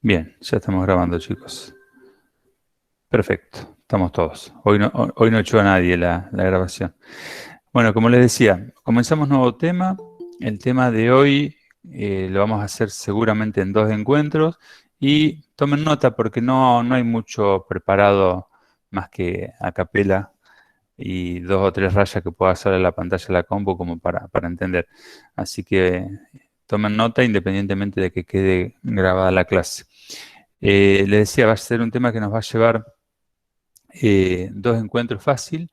Bien, ya estamos grabando, chicos. Perfecto, estamos todos. Hoy no echó a nadie la grabación. Bueno, como les decía, comenzamos nuevo tema. El tema de hoy lo vamos a hacer seguramente en 2 encuentros. Y tomen nota porque no hay mucho preparado más que a capela y 2 o 3 rayas que pueda hacer en la pantalla de la compu como para entender. Así que tomen nota independientemente de que quede grabada la clase. Les decía, va a ser un tema que nos va a llevar 2 encuentros fácil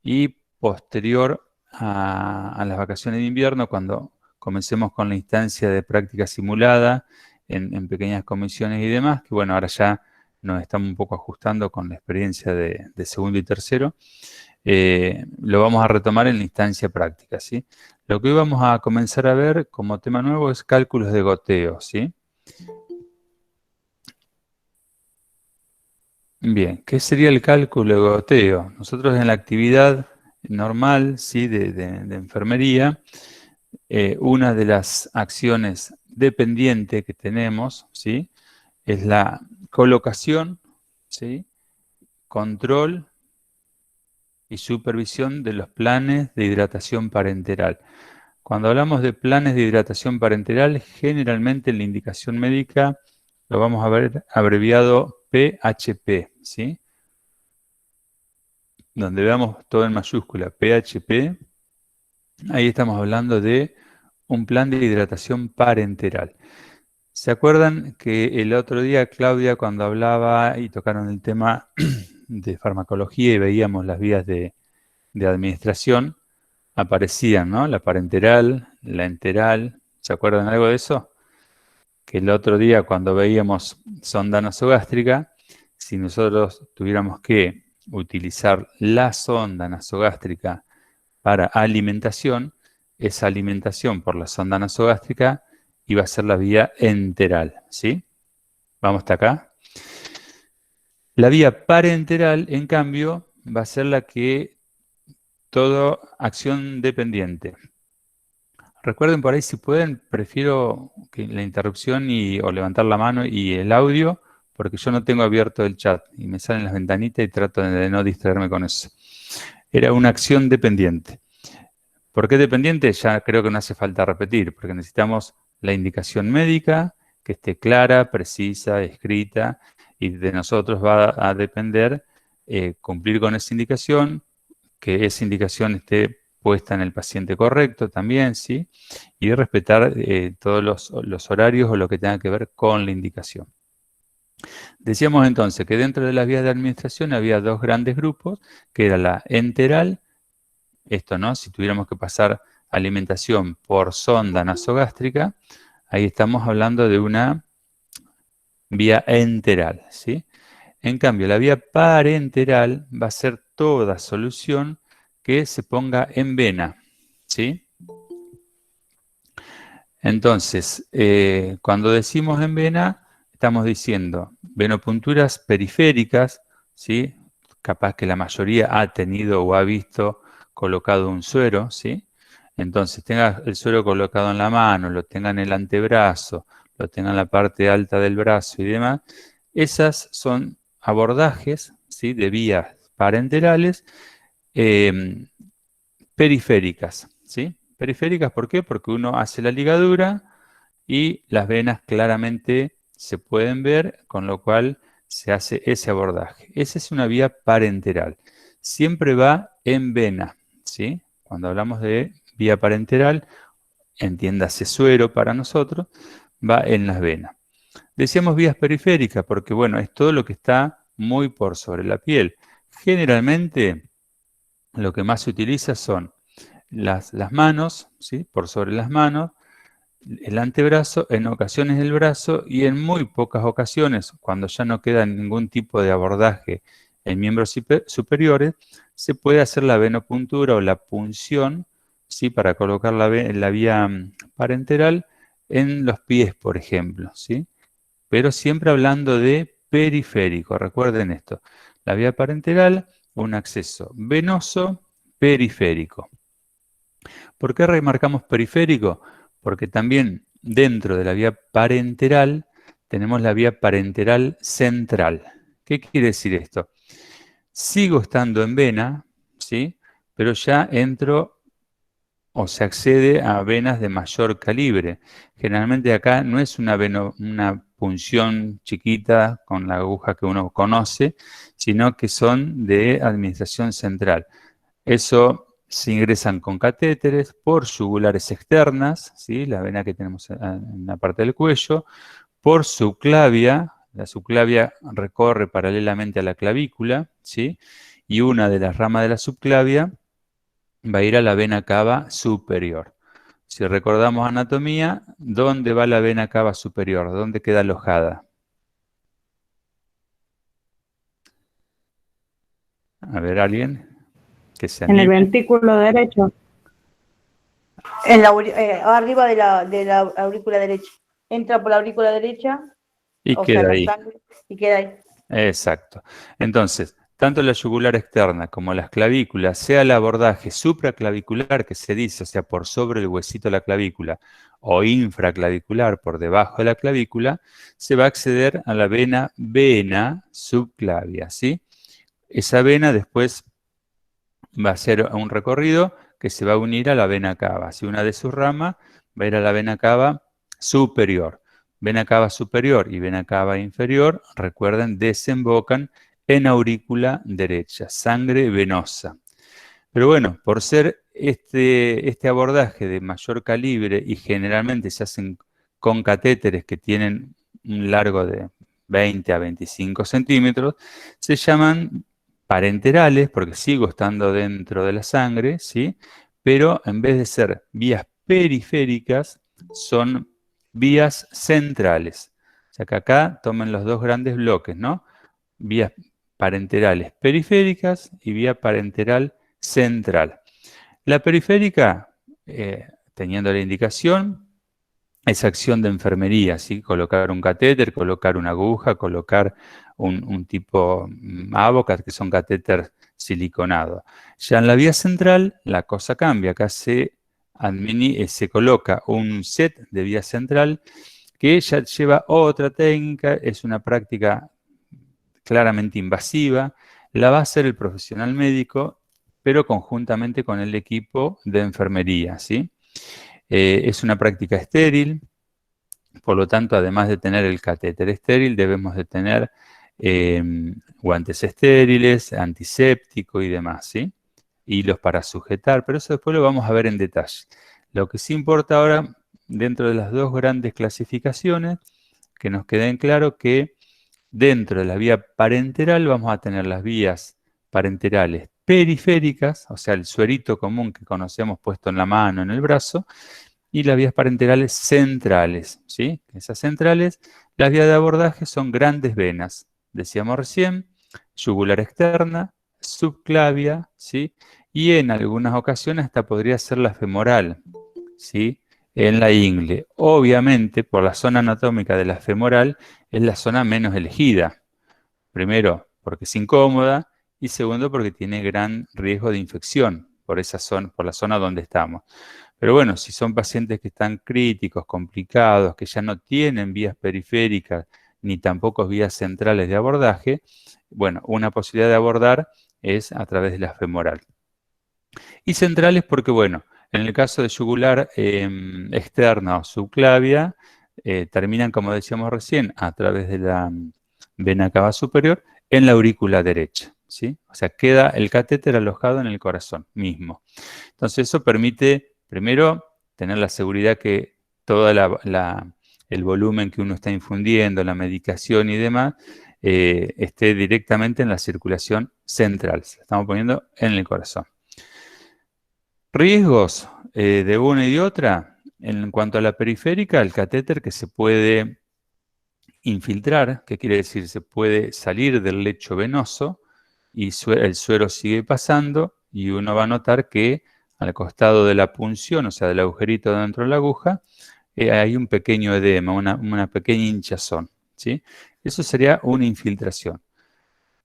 y posterior a las vacaciones de invierno, cuando comencemos con la instancia de práctica simulada en pequeñas comisiones y demás, que bueno, ahora ya nos estamos un poco ajustando con la experiencia de segundo y tercero, lo vamos a retomar en la instancia práctica, ¿sí? Lo que hoy vamos a comenzar a ver como tema nuevo es cálculos de goteo, ¿sí? Bien, ¿qué sería el cálculo de goteo? Nosotros en la actividad normal, ¿sí? de enfermería, una de las acciones dependientes que tenemos, ¿sí? Es la colocación, ¿sí? Control y supervisión de los planes de hidratación parenteral. Cuando hablamos de planes de hidratación parenteral, generalmente en la indicación médica lo vamos a ver abreviado PHP, ¿sí? Donde veamos todo en mayúscula, PHP, ahí estamos hablando de un plan de hidratación parenteral. ¿Se acuerdan que el otro día Claudia, cuando hablaba y tocaron el tema de farmacología y veíamos las vías de administración, aparecían, ¿no? La parenteral, la enteral, ¿se acuerdan algo de eso? Que el otro día cuando veíamos sonda nasogástrica, si nosotros tuviéramos que utilizar la sonda nasogástrica para alimentación, esa alimentación por la sonda nasogástrica iba a ser la vía enteral, ¿sí? Vamos hasta acá. La vía parenteral, en cambio, va a ser la que todo acción dependiente. Recuerden por ahí, si pueden, prefiero que la interrupción o levantar la mano y el audio, porque yo no tengo abierto el chat y me salen las ventanitas y trato de no distraerme con eso. Era una acción dependiente. ¿Por qué dependiente? Ya creo que no hace falta repetir, porque necesitamos la indicación médica que esté clara, precisa, escrita, y de nosotros va a depender cumplir con esa indicación, que esa indicación esté puesta en el paciente correcto también, ¿sí? Y respetar todos los horarios o lo que tenga que ver con la indicación. Decíamos entonces que dentro de las vías de administración había 2 grandes grupos, que era la enteral, esto, ¿no? Si tuviéramos que pasar alimentación por sonda nasogástrica, ahí estamos hablando de una vía enteral, ¿sí? En cambio, la vía parenteral va a ser toda solución que se ponga en vena, ¿sí? Entonces, cuando decimos en vena, estamos diciendo venopunturas periféricas, ¿sí? Capaz que la mayoría ha tenido o ha visto colocado un suero, ¿sí? Entonces, tenga el suero colocado en la mano, lo tenga en el antebrazo, lo tenga en la parte alta del brazo y demás. Esas son abordajes, ¿sí? De vías parenterales periféricas, ¿sí? Periféricas, ¿por qué? Porque uno hace la ligadura y las venas claramente se pueden ver, con lo cual se hace ese abordaje. Esa es una vía parenteral. Siempre va en vena, ¿sí? Cuando hablamos de vía parenteral, entiéndase suero para nosotros, va en las venas. Decíamos vías periféricas porque, bueno, es todo lo que está muy por sobre la piel. Generalmente, lo que más se utiliza son las manos, ¿sí? Por sobre las manos, el antebrazo, en ocasiones el brazo y en muy pocas ocasiones, cuando ya no queda ningún tipo de abordaje en miembros superiores, se puede hacer la venopuntura o la punción, ¿sí? Para colocar la vía parenteral en los pies, por ejemplo, ¿sí? Pero siempre hablando de periférico. Recuerden esto, la vía parenteral, un acceso venoso periférico. ¿Por qué remarcamos periférico? Porque también dentro de la vía parenteral tenemos la vía parenteral central. ¿Qué quiere decir esto? Sigo estando en vena, ¿sí? Pero ya entro o se accede a venas de mayor calibre. Generalmente acá no es una punción chiquita con la aguja que uno conoce, sino que son de administración central. Eso se ingresan con catéteres por yugulares externas, ¿sí? La vena que tenemos en la parte del cuello, por subclavia. La subclavia recorre paralelamente a la clavícula, ¿sí? Y una de las ramas de la subclavia va a ir a la vena cava superior. Si recordamos anatomía, ¿dónde va la vena cava superior? ¿Dónde queda alojada? A ver, alguien que se En el anime. ventrículo derecho. Arriba de la aurícula derecha. Entra por la aurícula derecha, Y o sea, queda la ahí. sangre, y queda ahí. Exacto. Entonces, tanto la yugular externa como las clavículas, sea el abordaje supraclavicular que se dice, o sea, por sobre el huesito de la clavícula, o infraclavicular por debajo de la clavícula, se va a acceder a la vena subclavia, ¿sí? Esa vena después va a ser un recorrido que se va a unir a la vena cava. Si una de sus ramas va a ir a la vena cava superior. Vena cava superior y vena cava inferior, recuerden, desembocan en aurícula derecha, sangre venosa. Pero bueno, por ser este abordaje de mayor calibre y generalmente se hacen con catéteres que tienen un largo de 20 a 25 centímetros, se llaman parenterales porque sigo estando dentro de la sangre, ¿sí? Pero en vez de ser vías periféricas, son vías centrales. O sea que acá tomen los dos grandes bloques, ¿no? Vías parenterales periféricas y vía parenteral central. La periférica, teniendo la indicación, es acción de enfermería, ¿sí? Colocar un catéter, colocar una aguja, colocar un tipo Avocat, que son catéteres siliconados. Ya en la vía central, la cosa cambia. Acá se coloca un set de vía central que ya lleva otra técnica, es una práctica claramente invasiva, la va a hacer el profesional médico, pero conjuntamente con el equipo de enfermería, ¿sí? Es una práctica estéril, por lo tanto, además de tener el catéter estéril, debemos de tener eh, guantes estériles, antiséptico y demás, ¿sí? Hilos para sujetar, pero eso después lo vamos a ver en detalle. Lo que sí importa ahora, dentro de las dos grandes clasificaciones, que nos quede en claro que dentro de la vía parenteral vamos a tener las vías parenterales periféricas, o sea, el suerito común que conocemos puesto en la mano, en el brazo, y las vías parenterales centrales, ¿sí? Esas centrales, las vías de abordaje son grandes venas, decíamos recién, yugular externa, subclavia, ¿sí? Y en algunas ocasiones hasta podría ser la femoral, ¿sí? En la ingle. Obviamente, por la zona anatómica de la femoral, es la zona menos elegida. Primero, porque es incómoda, y segundo, porque tiene gran riesgo de infección por esa zona, por la zona donde estamos. Pero bueno, si son pacientes que están críticos, complicados, que ya no tienen vías periféricas ni tampoco vías centrales de abordaje, bueno, una posibilidad de abordar es a través de la femoral. Y centrales porque, bueno, en el caso de yugular externa o subclavia, terminan, como decíamos recién, a través de la vena cava superior en la aurícula derecha, ¿sí? O sea, queda el catéter alojado en el corazón mismo. Entonces, eso permite, primero, tener la seguridad que todo el volumen que uno está infundiendo, la medicación y demás, esté directamente en la circulación central. Se la estamos poniendo en el corazón. Riesgos de una y de otra. En cuanto a la periférica, el catéter que se puede infiltrar, ¿qué quiere decir? Se puede salir del lecho venoso y el suero sigue pasando y uno va a notar que al costado de la punción, o sea, del agujerito dentro de la aguja, hay un pequeño edema, una pequeña hinchazón, ¿sí? Eso sería una infiltración.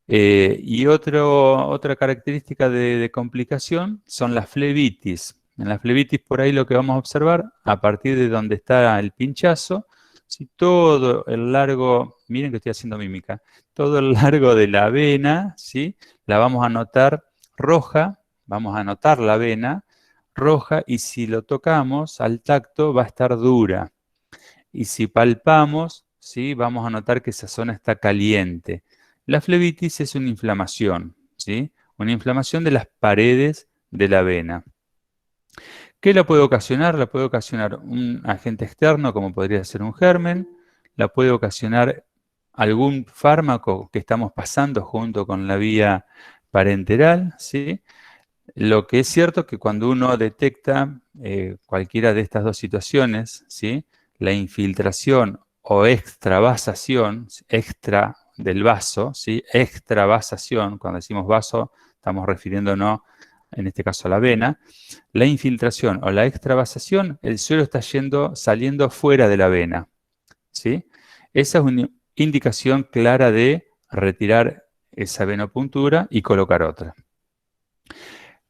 Y otra característica de complicación son las flebitis. En la flebitis por ahí lo que vamos a observar, a partir de donde está el pinchazo, Si todo el largo, miren que estoy haciendo mímica, todo el largo de la vena, ¿sí? La vamos a anotar roja, vamos a anotar la vena roja, y si lo tocamos al tacto va a estar dura. Y si palpamos, ¿sí? Vamos a notar que esa zona está caliente. La flebitis es una inflamación, ¿sí? Una inflamación de las paredes de la vena. ¿Qué la puede ocasionar? La puede ocasionar un agente externo, como podría ser un germen, la puede ocasionar algún fármaco que estamos pasando junto con la vía parenteral, ¿sí? Lo que es cierto es que cuando uno detecta cualquiera de estas dos situaciones, ¿sí? La infiltración o extravasación, extra del vaso, ¿sí? Extravasación, cuando decimos vaso, estamos refiriéndonos, en este caso, a la vena. La infiltración o la extravasación, el suero está saliendo fuera de la vena, ¿sí? Esa es una indicación clara de retirar esa venopuntura y colocar otra.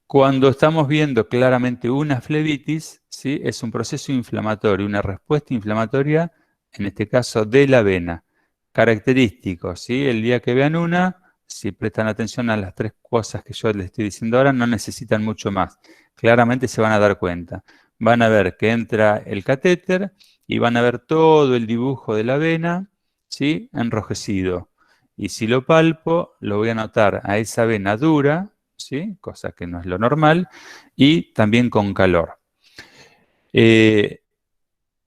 Cuando estamos viendo claramente una flebitis, ¿sí? Es un proceso inflamatorio, una respuesta inflamatoria, en este caso de la vena. Característico, ¿sí? El día que vean una, si prestan atención a las tres cosas que yo les estoy diciendo ahora, no necesitan mucho más. Claramente se van a dar cuenta. Van a ver que entra el catéter y van a ver todo el dibujo de la vena, ¿sí? Enrojecido. Y si lo palpo, lo voy a notar a esa vena dura, ¿sí? Cosa que no es lo normal, y también con calor.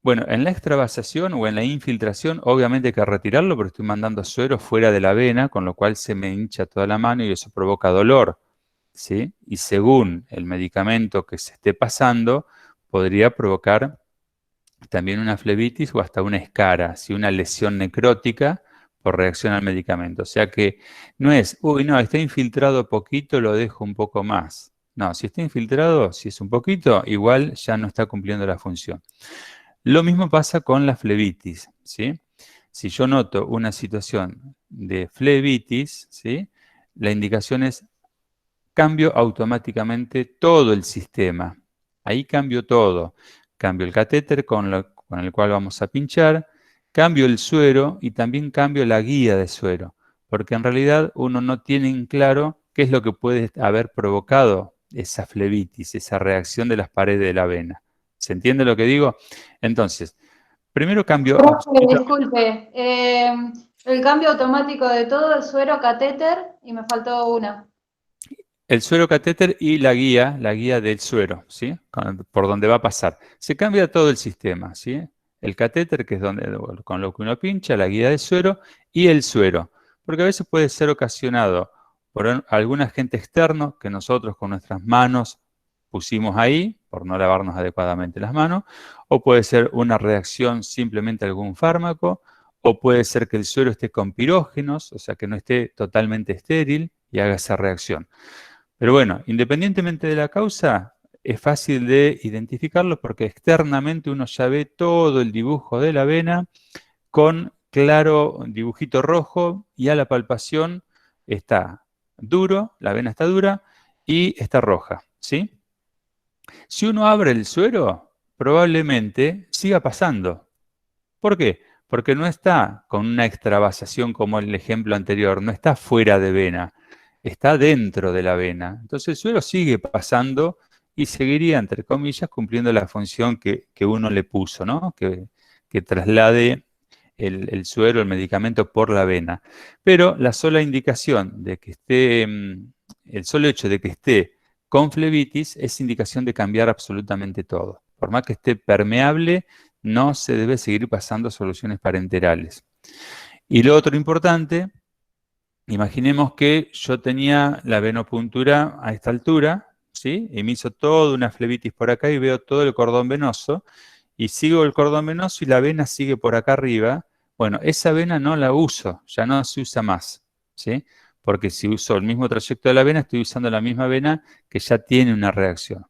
Bueno, en la extravasación o en la infiltración, obviamente hay que retirarlo porque estoy mandando suero fuera de la vena, con lo cual se me hincha toda la mano y eso provoca dolor, ¿sí? Y según el medicamento que se esté pasando, podría provocar también una flebitis o hasta una escara, ¿sí? Una lesión necrótica por reacción al medicamento. O sea que no es, uy, no, está infiltrado poquito, lo dejo un poco más. No, si está infiltrado, si es un poquito, igual ya no está cumpliendo la función. Lo mismo pasa con la flebitis, ¿sí? Si yo noto una situación de flebitis, ¿sí? La indicación es cambio automáticamente todo el sistema. Ahí cambio todo. Cambio el catéter con el cual vamos a pinchar, cambio el suero y también cambio la guía de suero, porque en realidad uno no tiene en claro qué es lo que puede haber provocado esa flebitis, esa reacción de las paredes de la vena. ¿Se entiende lo que digo? Entonces, primero cambio absolutamente Disculpe, el cambio automático de todo, el suero, catéter, y me faltó una. el suero catéter y la guía del suero, ¿sí? Por donde va a pasar. Se cambia todo el sistema, ¿sí? El catéter, que es con lo que uno pincha, la guía del suero y el suero. Porque a veces puede ser ocasionado por algún agente externo que nosotros con nuestras manos pusimos ahí, por no lavarnos adecuadamente las manos, o puede ser una reacción simplemente a algún fármaco, o puede ser que el suero esté con pirógenos, o sea, que no esté totalmente estéril y haga esa reacción. Pero bueno, independientemente de la causa, es fácil de identificarlo porque externamente uno ya ve todo el dibujo de la vena con claro dibujito rojo y a la palpación está duro, la vena está dura y está roja, ¿sí? Si uno abre el suero, probablemente siga pasando. ¿Por qué? Porque no está con una extravasación como el ejemplo anterior, no está fuera de vena, está dentro de la vena. Entonces el suero sigue pasando y seguiría, entre comillas, cumpliendo la función que uno le puso, ¿no? Que traslade el suero, el medicamento por la vena. Pero la sola indicación de que esté, el solo hecho de que esté con flebitis es indicación de cambiar absolutamente todo. Por más que esté permeable, no se debe seguir pasando soluciones parenterales. Y lo otro importante, imaginemos que yo tenía la venopuntura a esta altura, ¿sí? Y me hizo toda una flebitis por acá y veo todo el cordón venoso, y sigo el cordón venoso y la vena sigue por acá arriba. Bueno, esa vena no la uso, ya no se usa más, ¿sí? Porque si uso el mismo trayecto de la vena, estoy usando la misma vena que ya tiene una reacción.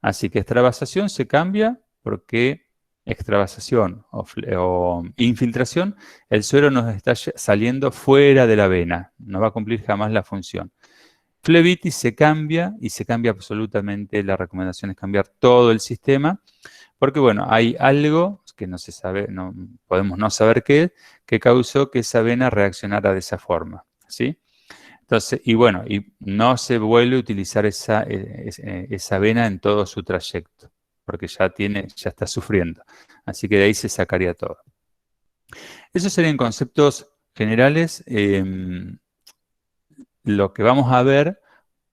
Así que extravasación se cambia porque extravasación o infiltración, el suero nos está saliendo fuera de la vena, no va a cumplir jamás la función. Flebitis se cambia y se cambia absolutamente, la recomendación es cambiar todo el sistema, porque bueno, hay algo que no se sabe, no podemos no saber qué es, que causó que esa vena reaccionara de esa forma, ¿sí? Entonces, y bueno, y no se vuelve a utilizar esa vena en todo su trayecto, porque ya está sufriendo. Así que de ahí se sacaría todo. Esos serían conceptos generales. Lo que vamos a ver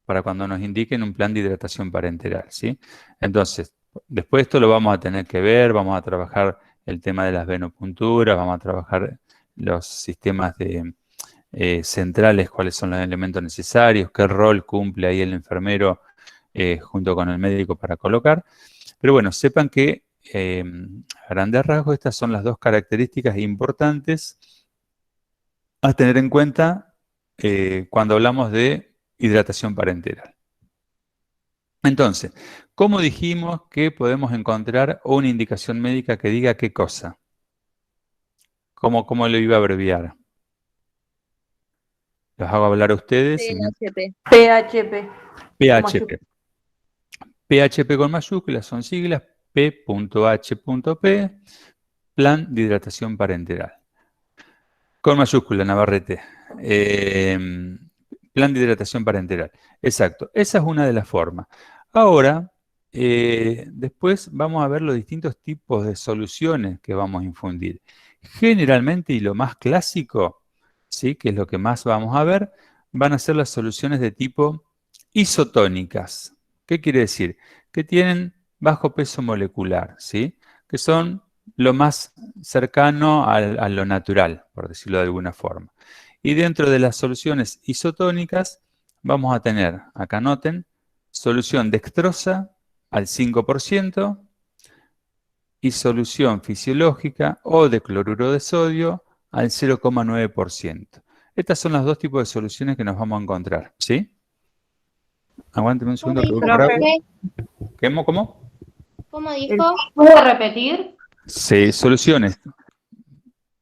para cuando nos indiquen un plan de hidratación parenteral, ¿sí? Entonces, después esto lo vamos a tener que ver, vamos a trabajar el tema de las venopunturas, vamos a trabajar los sistemas centrales, cuáles son los elementos necesarios, qué rol cumple ahí el enfermero junto con el médico para colocar. Pero bueno, sepan que a grandes rasgos estas son las dos características importantes a tener en cuenta cuando hablamos de hidratación parenteral. Entonces, ¿cómo dijimos que podemos encontrar una indicación médica que diga qué cosa? ¿Cómo lo iba a abreviar? Los hago hablar a ustedes. PHP. PHP. PHP. PHP con mayúsculas son siglas, P.H.P, Plan de Hidratación Parenteral. Con mayúscula, Navarrete. Plan de hidratación parenteral. Exacto, esa es una de las formas. Ahora, después vamos a ver los distintos tipos de soluciones que vamos a infundir. Generalmente, y lo más clásico, ¿sí?, que es lo que más vamos a ver, van a ser las soluciones de tipo isotónicas. ¿Qué quiere decir? Que tienen bajo peso molecular, ¿sí?, que son lo más cercano a lo natural, por decirlo de alguna forma. Y dentro de las soluciones isotónicas vamos a tener, acá noten, solución dextrosa al 5% y solución fisiológica o de cloruro de sodio al 0,9%. Estas son los dos tipos de soluciones que nos vamos a encontrar, ¿sí? Aguánteme un segundo que voy por agua. ¿Cómo? ¿Cómo dijo? ¿Puedo repetir? Sí, soluciones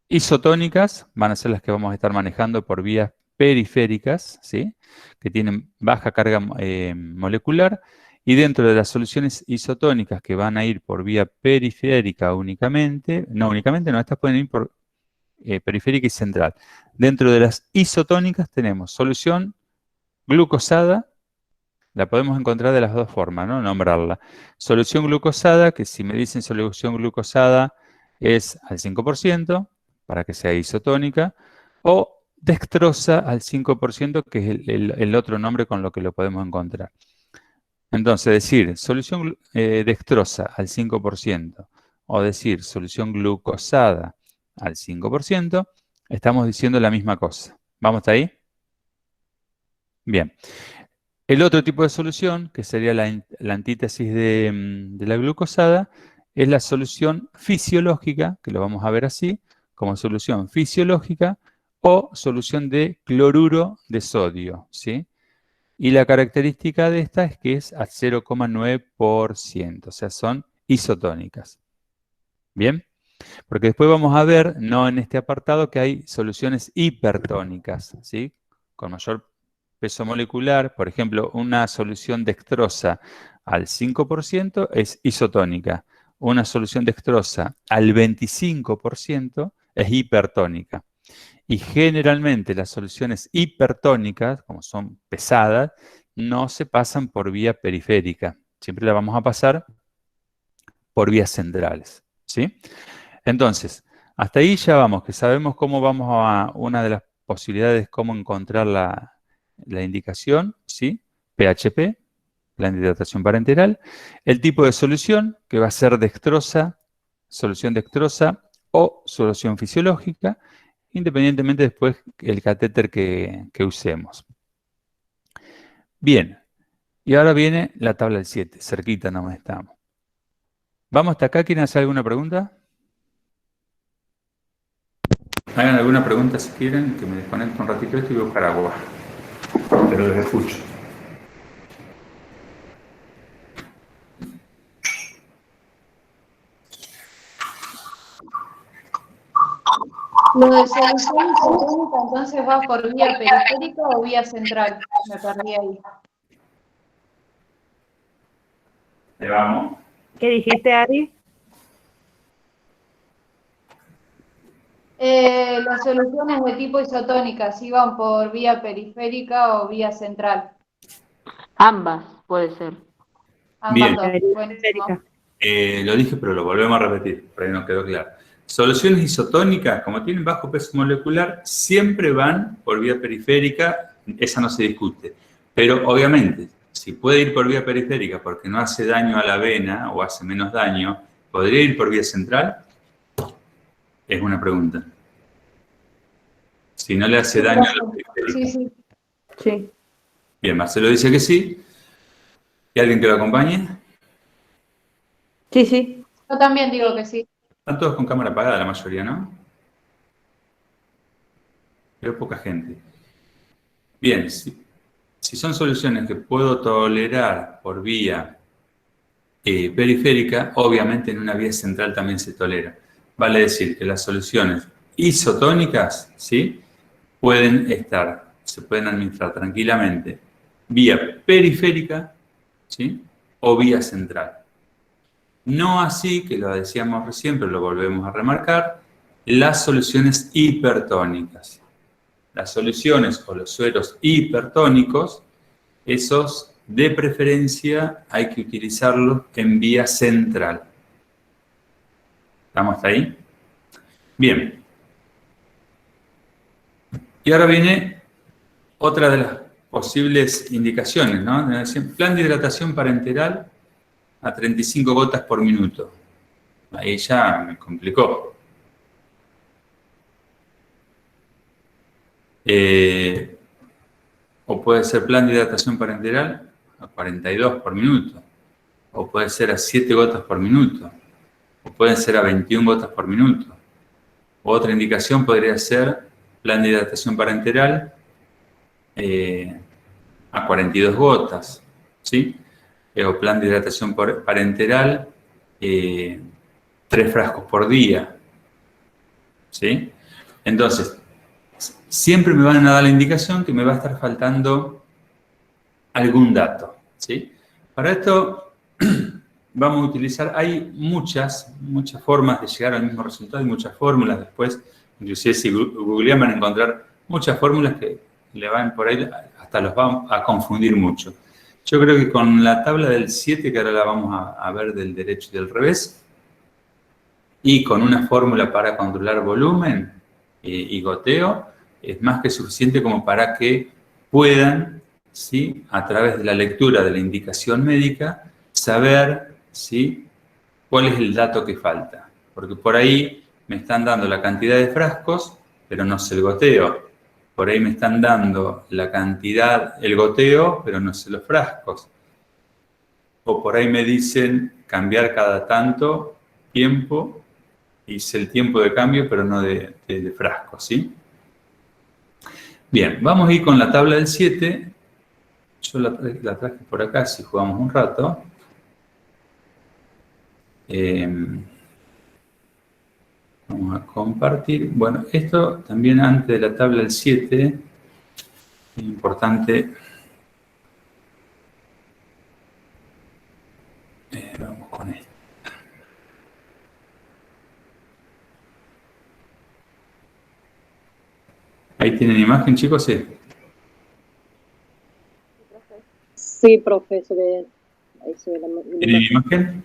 isotónicas van a ser las que vamos a estar manejando por vías periféricas, ¿sí?, que tienen baja carga molecular, y dentro de las soluciones isotónicas que van a ir por vía periférica únicamente, no, estas pueden ir por periférica y central. Dentro de las isotónicas tenemos solución glucosada, la podemos encontrar de las dos formas, ¿no?, nombrarla. Solución glucosada, que si me dicen solución glucosada es al 5%, para que sea isotónica, o dextrosa al 5%, que es el otro nombre con lo que lo podemos encontrar. Entonces, decir solución dextrosa al 5% o decir solución glucosada al 5%, estamos diciendo la misma cosa. ¿Vamos hasta ahí? Bien. El otro tipo de solución, que sería la antítesis de la glucosada, es la solución fisiológica, que lo vamos a ver así, como solución fisiológica o solución de cloruro de sodio, ¿sí? Y la característica de esta es que es a 0,9%, o sea, son isotónicas. ¿Bien? Porque después vamos a ver, no en este apartado, que hay soluciones hipertónicas, ¿sí?, con mayor peso molecular. Por ejemplo, una solución dextrosa al 5% es isotónica. Una solución dextrosa al 25% es hipertónica. Y generalmente las soluciones hipertónicas, como son pesadas, no se pasan por vía periférica. Siempre la vamos a pasar por vías centrales, ¿sí? Entonces, hasta ahí ya vamos, que sabemos cómo vamos a una de las posibilidades, cómo encontrar la indicación, ¿sí? PHP, plan de hidratación parenteral. El tipo de solución, que va a ser dextrosa, solución dextrosa o solución fisiológica, independientemente después el catéter que usemos. Bien, y ahora viene la tabla del 7, cerquita nomás estamos. ¿Vamos hasta acá? ¿Quieren hacer alguna pregunta? Hagan alguna pregunta si quieren, que me desconecto un ratito esto y voy a buscar agua. Pero les escucho. Lo de solución isotónica, entonces va por vía periférica o vía central. Me perdí ahí. ¿Le vamos? ¿Qué dijiste, Ari? Las soluciones de tipo isotónica, si van por vía periférica o vía central. Ambas, puede ser. Ambas Bien. dos. Buenísimo. Lo dije, pero lo volvemos a repetir, por ahí no quedó claro. Soluciones isotónicas, como tienen bajo peso molecular, siempre van por vía periférica, esa no se discute. Pero obviamente, si puede ir por vía periférica porque no hace daño a la vena o hace menos daño, ¿podría ir por vía central? Es una pregunta. Si no le hace daño a la periférica. Sí. Sí. Bien, Marcelo dice que sí. ¿Y alguien que lo acompañe? Sí. Yo también digo que sí. Están todos con cámara apagada la mayoría, ¿no? Veo poca gente. Bien, si son soluciones que puedo tolerar por vía periférica, obviamente en una vía central también se tolera. Vale decir que las soluciones isotónicas, ¿sí?, se pueden administrar tranquilamente vía periférica, ¿sí?, o vía central. No así, que lo decíamos recién, pero lo volvemos a remarcar, las soluciones hipertónicas. Las soluciones o los sueros hipertónicos, esos de preferencia hay que utilizarlos en vía central. ¿Estamos hasta ahí? Bien. Y ahora viene otra de las posibles indicaciones, ¿no? Plan de hidratación parenteral a 35 gotas por minuto. Ahí ya me complicó. O puede ser plan de hidratación parenteral a 42 por minuto. O puede ser a 7 gotas por minuto. O pueden ser a 21 gotas por minuto. Otra indicación podría ser plan de hidratación parenteral a 42 gotas, ¿sí? O plan de hidratación parenteral 3 frascos por día, ¿sí? Entonces, siempre me van a dar la indicación que me va a estar faltando algún dato, ¿sí? Para esto vamos a utilizar, hay muchas formas de llegar al mismo resultado y muchas fórmulas después, inclusive si googlean van a encontrar muchas fórmulas que le van por ahí, hasta los van a confundir mucho. Yo creo que con la tabla del 7, que ahora la vamos a ver del derecho y del revés, y con una fórmula para controlar volumen y goteo, es más que suficiente como para que puedan, ¿sí?, a través de la lectura de la indicación médica, saber, ¿sí?, cuál es el dato que falta. Porque por ahí me están dando la cantidad de frascos, pero no sé el goteo. Por ahí me están dando la cantidad, el goteo, pero no sé los frascos. O por ahí me dicen cambiar cada tanto tiempo, y sé el tiempo de cambio, pero no de frascos, ¿sí? Bien, vamos a ir con la tabla del 7. Yo la traje por acá, si jugamos un rato. Vamos a compartir. Bueno, esto también antes de la tabla del 7, es importante. Vamos con esto. ¿Ahí tienen imagen, chicos? Sí. Sí, profe, se ve. Ahí se ve la ¿Tienen imagen?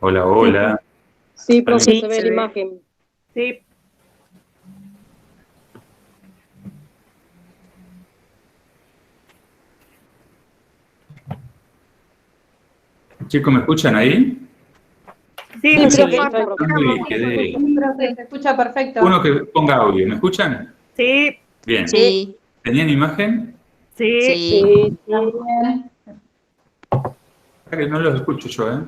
Hola, hola. Sí, profe, se ve la imagen. Sí. Chicos, ¿me escuchan ahí? Sí, Se escucha perfecto. Uno que ponga audio, ¿me escuchan? Sí. Bien. Sí. ¿Tenían imagen? Sí. Sí. También. Que no los escucho yo, ¿eh?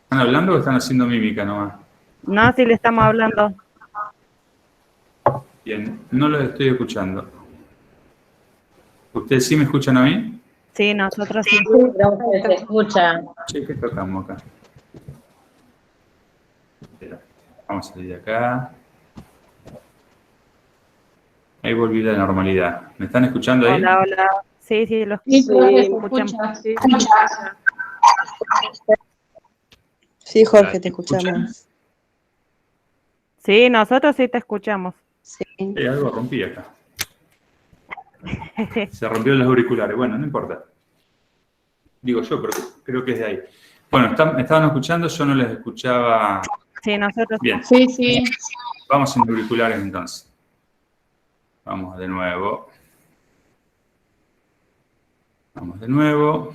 ¿Están hablando o están haciendo mímica nomás? No, sí le estamos hablando. Bien, no los estoy escuchando. ¿Ustedes sí me escuchan a mí? Sí, nosotros sí. Profe, se escucha. Che, ¿qué tocamos acá? Espera, vamos a salir de acá. Ahí volví a la normalidad. ¿Me están escuchando ahí? Hola, hola. Sí, sí, los Sí, profe, se escuchamos. escucha. Sí, Sí, Jorge, te ¿Escuchan? escuchamos. Sí, nosotros sí te escuchamos. Sí. Algo rompí acá. Se rompieron los auriculares. Bueno, no importa. Digo yo, pero creo que es de ahí. Bueno, ¿me estaban escuchando? Yo no les escuchaba. Sí, nosotros. Bien. Sí, sí. Vamos sin auriculares entonces. Vamos de nuevo. Vamos de nuevo.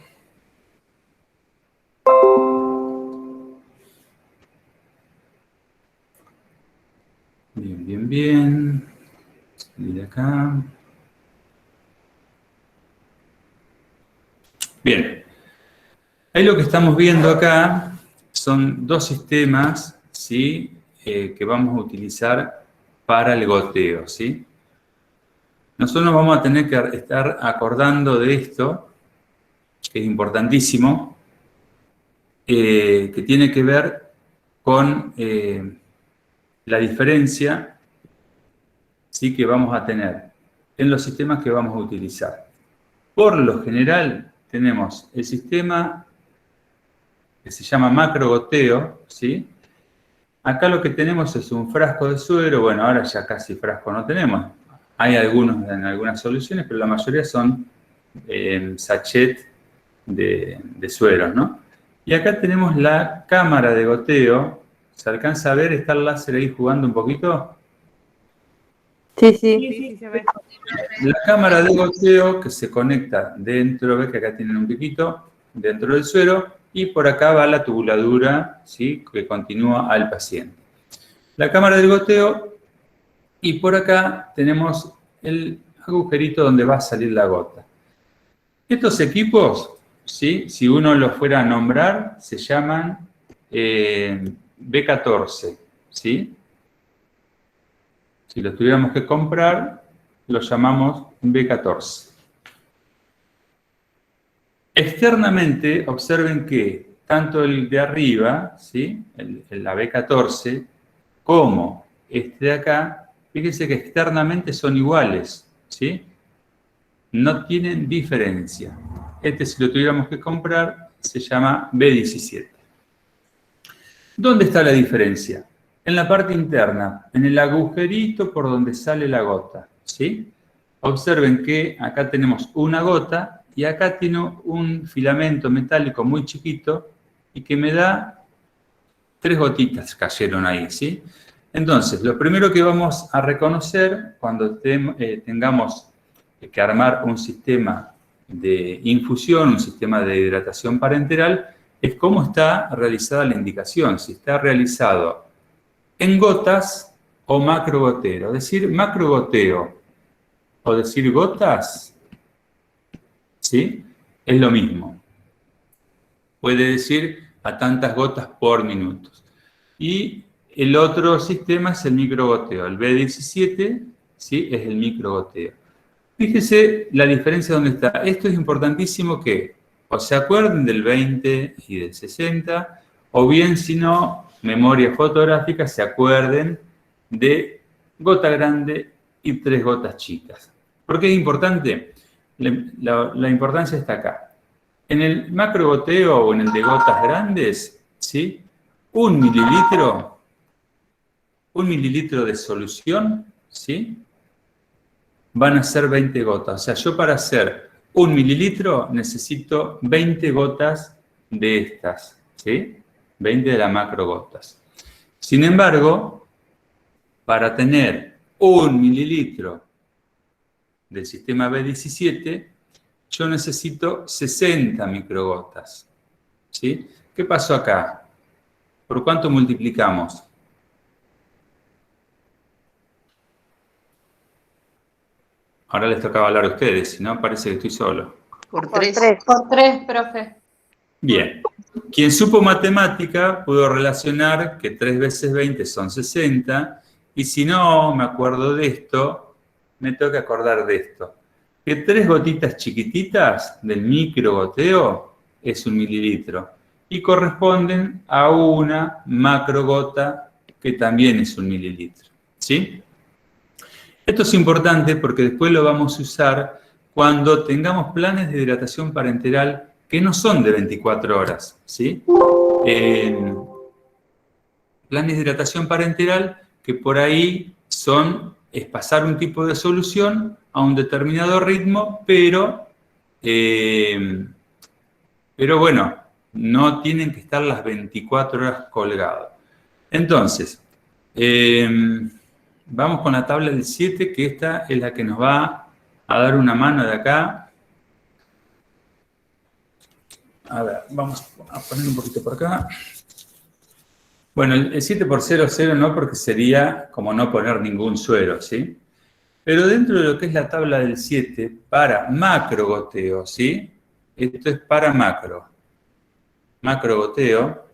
Bien, bien, bien. Salir de acá. Bien. Ahí lo que estamos viendo acá son dos sistemas, ¿sí? Que vamos a utilizar para el goteo, ¿sí? Nosotros nos vamos a tener que estar acordando de esto, que es importantísimo, que tiene que ver con la diferencia, ¿sí? Que vamos a tener en los sistemas que vamos a utilizar. Por lo general tenemos el sistema que se llama macrogoteo, ¿sí? Acá lo que tenemos es un frasco de suero. Bueno, ahora ya casi frasco no tenemos. Hay algunos en algunas soluciones, pero la mayoría son sachet de sueros, ¿no? Y acá tenemos la cámara de goteo. ¿Se alcanza a ver? ¿Está el láser ahí jugando un poquito? Sí, Sí, se ve. La cámara de goteo que se conecta dentro, ves que acá tienen un piquito, dentro del suero, y por acá va la tubuladura, ¿sí? Que continúa al paciente. La cámara del goteo, y por acá tenemos el agujerito donde va a salir la gota. Estos equipos, ¿sí? Si uno los fuera a nombrar, se llaman B14, ¿sí? Si los tuviéramos que comprar, los llamamos B14. Externamente, observen que tanto el de arriba, ¿sí? La B14, como este de acá, fíjense que externamente son iguales, ¿sí? No tienen diferencia. Este, si lo tuviéramos que comprar, se llama B17. ¿Dónde está la diferencia? En la parte interna, en el agujerito por donde sale la gota, ¿sí? Observen que acá tenemos una gota y acá tiene un filamento metálico muy chiquito y que me da 3 gotitas cayeron ahí, ¿sí? Entonces, lo primero que vamos a reconocer cuando tengamos que armar un sistema de infusión, un sistema de hidratación parenteral, es cómo está realizada la indicación, si está realizado en gotas o macrogoteo. Decir macrogoteo o decir gotas, ¿sí? Es lo mismo. Puede decir a tantas gotas por minuto. Y el otro sistema es el microgoteo. El B17, ¿sí? Es el microgoteo. Fíjese la diferencia donde está. Esto es importantísimo que o se acuerden del 20 y del 60, o bien, si no, memoria fotográfica, se acuerden de gota grande y 3 gotas chicas. ¿Por qué es importante? La importancia está acá. En el macrogoteo o en el de gotas grandes, ¿sí? Un mililitro de solución, ¿sí? Van a ser 20 gotas. O sea, yo para hacer 1 mililitro necesito 20 gotas de estas, ¿sí? 20 de las macrogotas. Sin embargo, para tener 1 mililitro del sistema B17, yo necesito 60 microgotas, ¿sí? ¿Qué pasó acá? ¿Por cuánto multiplicamos? Ahora les tocaba hablar a ustedes, si no parece que estoy solo. Por 3. Por 3, profe. Bien. Quien supo matemática pudo relacionar que 3 veces 20 son 60, y si no me acuerdo de esto, me tengo que acordar de esto. Que 3 gotitas chiquititas del microgoteo es 1 mililitro y corresponden a una macrogota que también es 1 mililitro, ¿sí? Esto es importante porque después lo vamos a usar cuando tengamos planes de hidratación parenteral que no son de 24 horas, ¿sí? planes de hidratación parenteral que por ahí es pasar un tipo de solución a un determinado ritmo, pero bueno, no tienen que estar las 24 horas colgados. Entonces, vamos con la tabla del 7, que esta es la que nos va a dar una mano de acá. A ver, vamos a poner un poquito por acá. Bueno, el 7 por 0, 0 no, porque sería como no poner ningún suero, ¿sí? Pero dentro de lo que es la tabla del 7, para macro goteo, ¿sí? Esto es para macro goteo.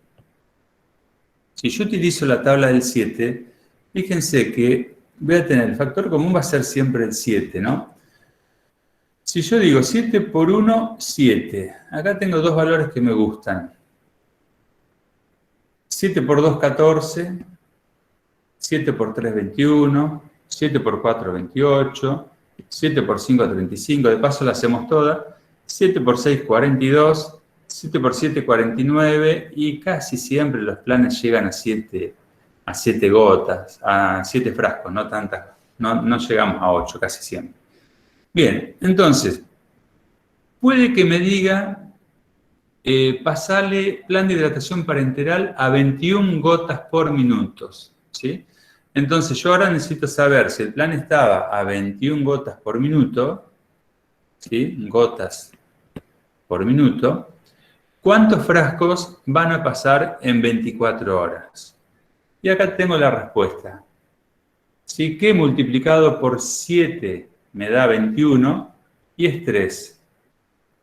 Si yo utilizo la tabla del 7, fíjense que voy a tener el factor común, va a ser siempre el 7, ¿no? Si yo digo 7 por 1, 7. Acá tengo dos valores que me gustan. 7 por 2, 14. 7 por 3, 21. 7 por 4, 28. 7 por 5, 35. De paso la hacemos toda. 7 por 6, 42. 7 por 7, 49. Y casi siempre los planes llegan a 7 gotas, a 7 frascos, no tantas. No llegamos a 8 casi siempre. Bien, entonces, puede que me diga pasarle plan de hidratación parenteral a 21 gotas por minuto, ¿sí? Entonces, yo ahora necesito saber si el plan estaba a 21 gotas por minuto, ¿sí? Gotas por minuto, ¿cuántos frascos van a pasar en 24 horas? Y acá tengo la respuesta. ¿Sí? Que multiplicado por 7 me da 21 y es 3.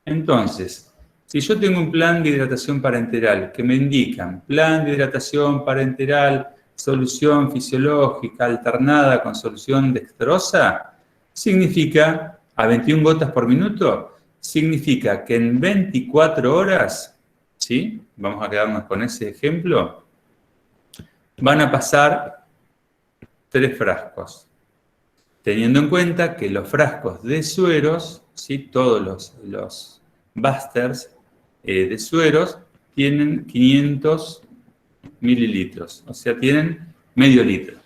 Entonces, si yo tengo un plan de hidratación parenteral que me indican plan de hidratación parenteral, solución fisiológica alternada con solución dextrosa, significa, a 21 gotas por minuto, significa que en 24 horas, ¿sí? Vamos a quedarnos con ese ejemplo, van a pasar 3 frascos. Teniendo en cuenta que los frascos de sueros, ¿sí? Todos los busters de sueros tienen 500 mililitros, o sea, tienen medio litro.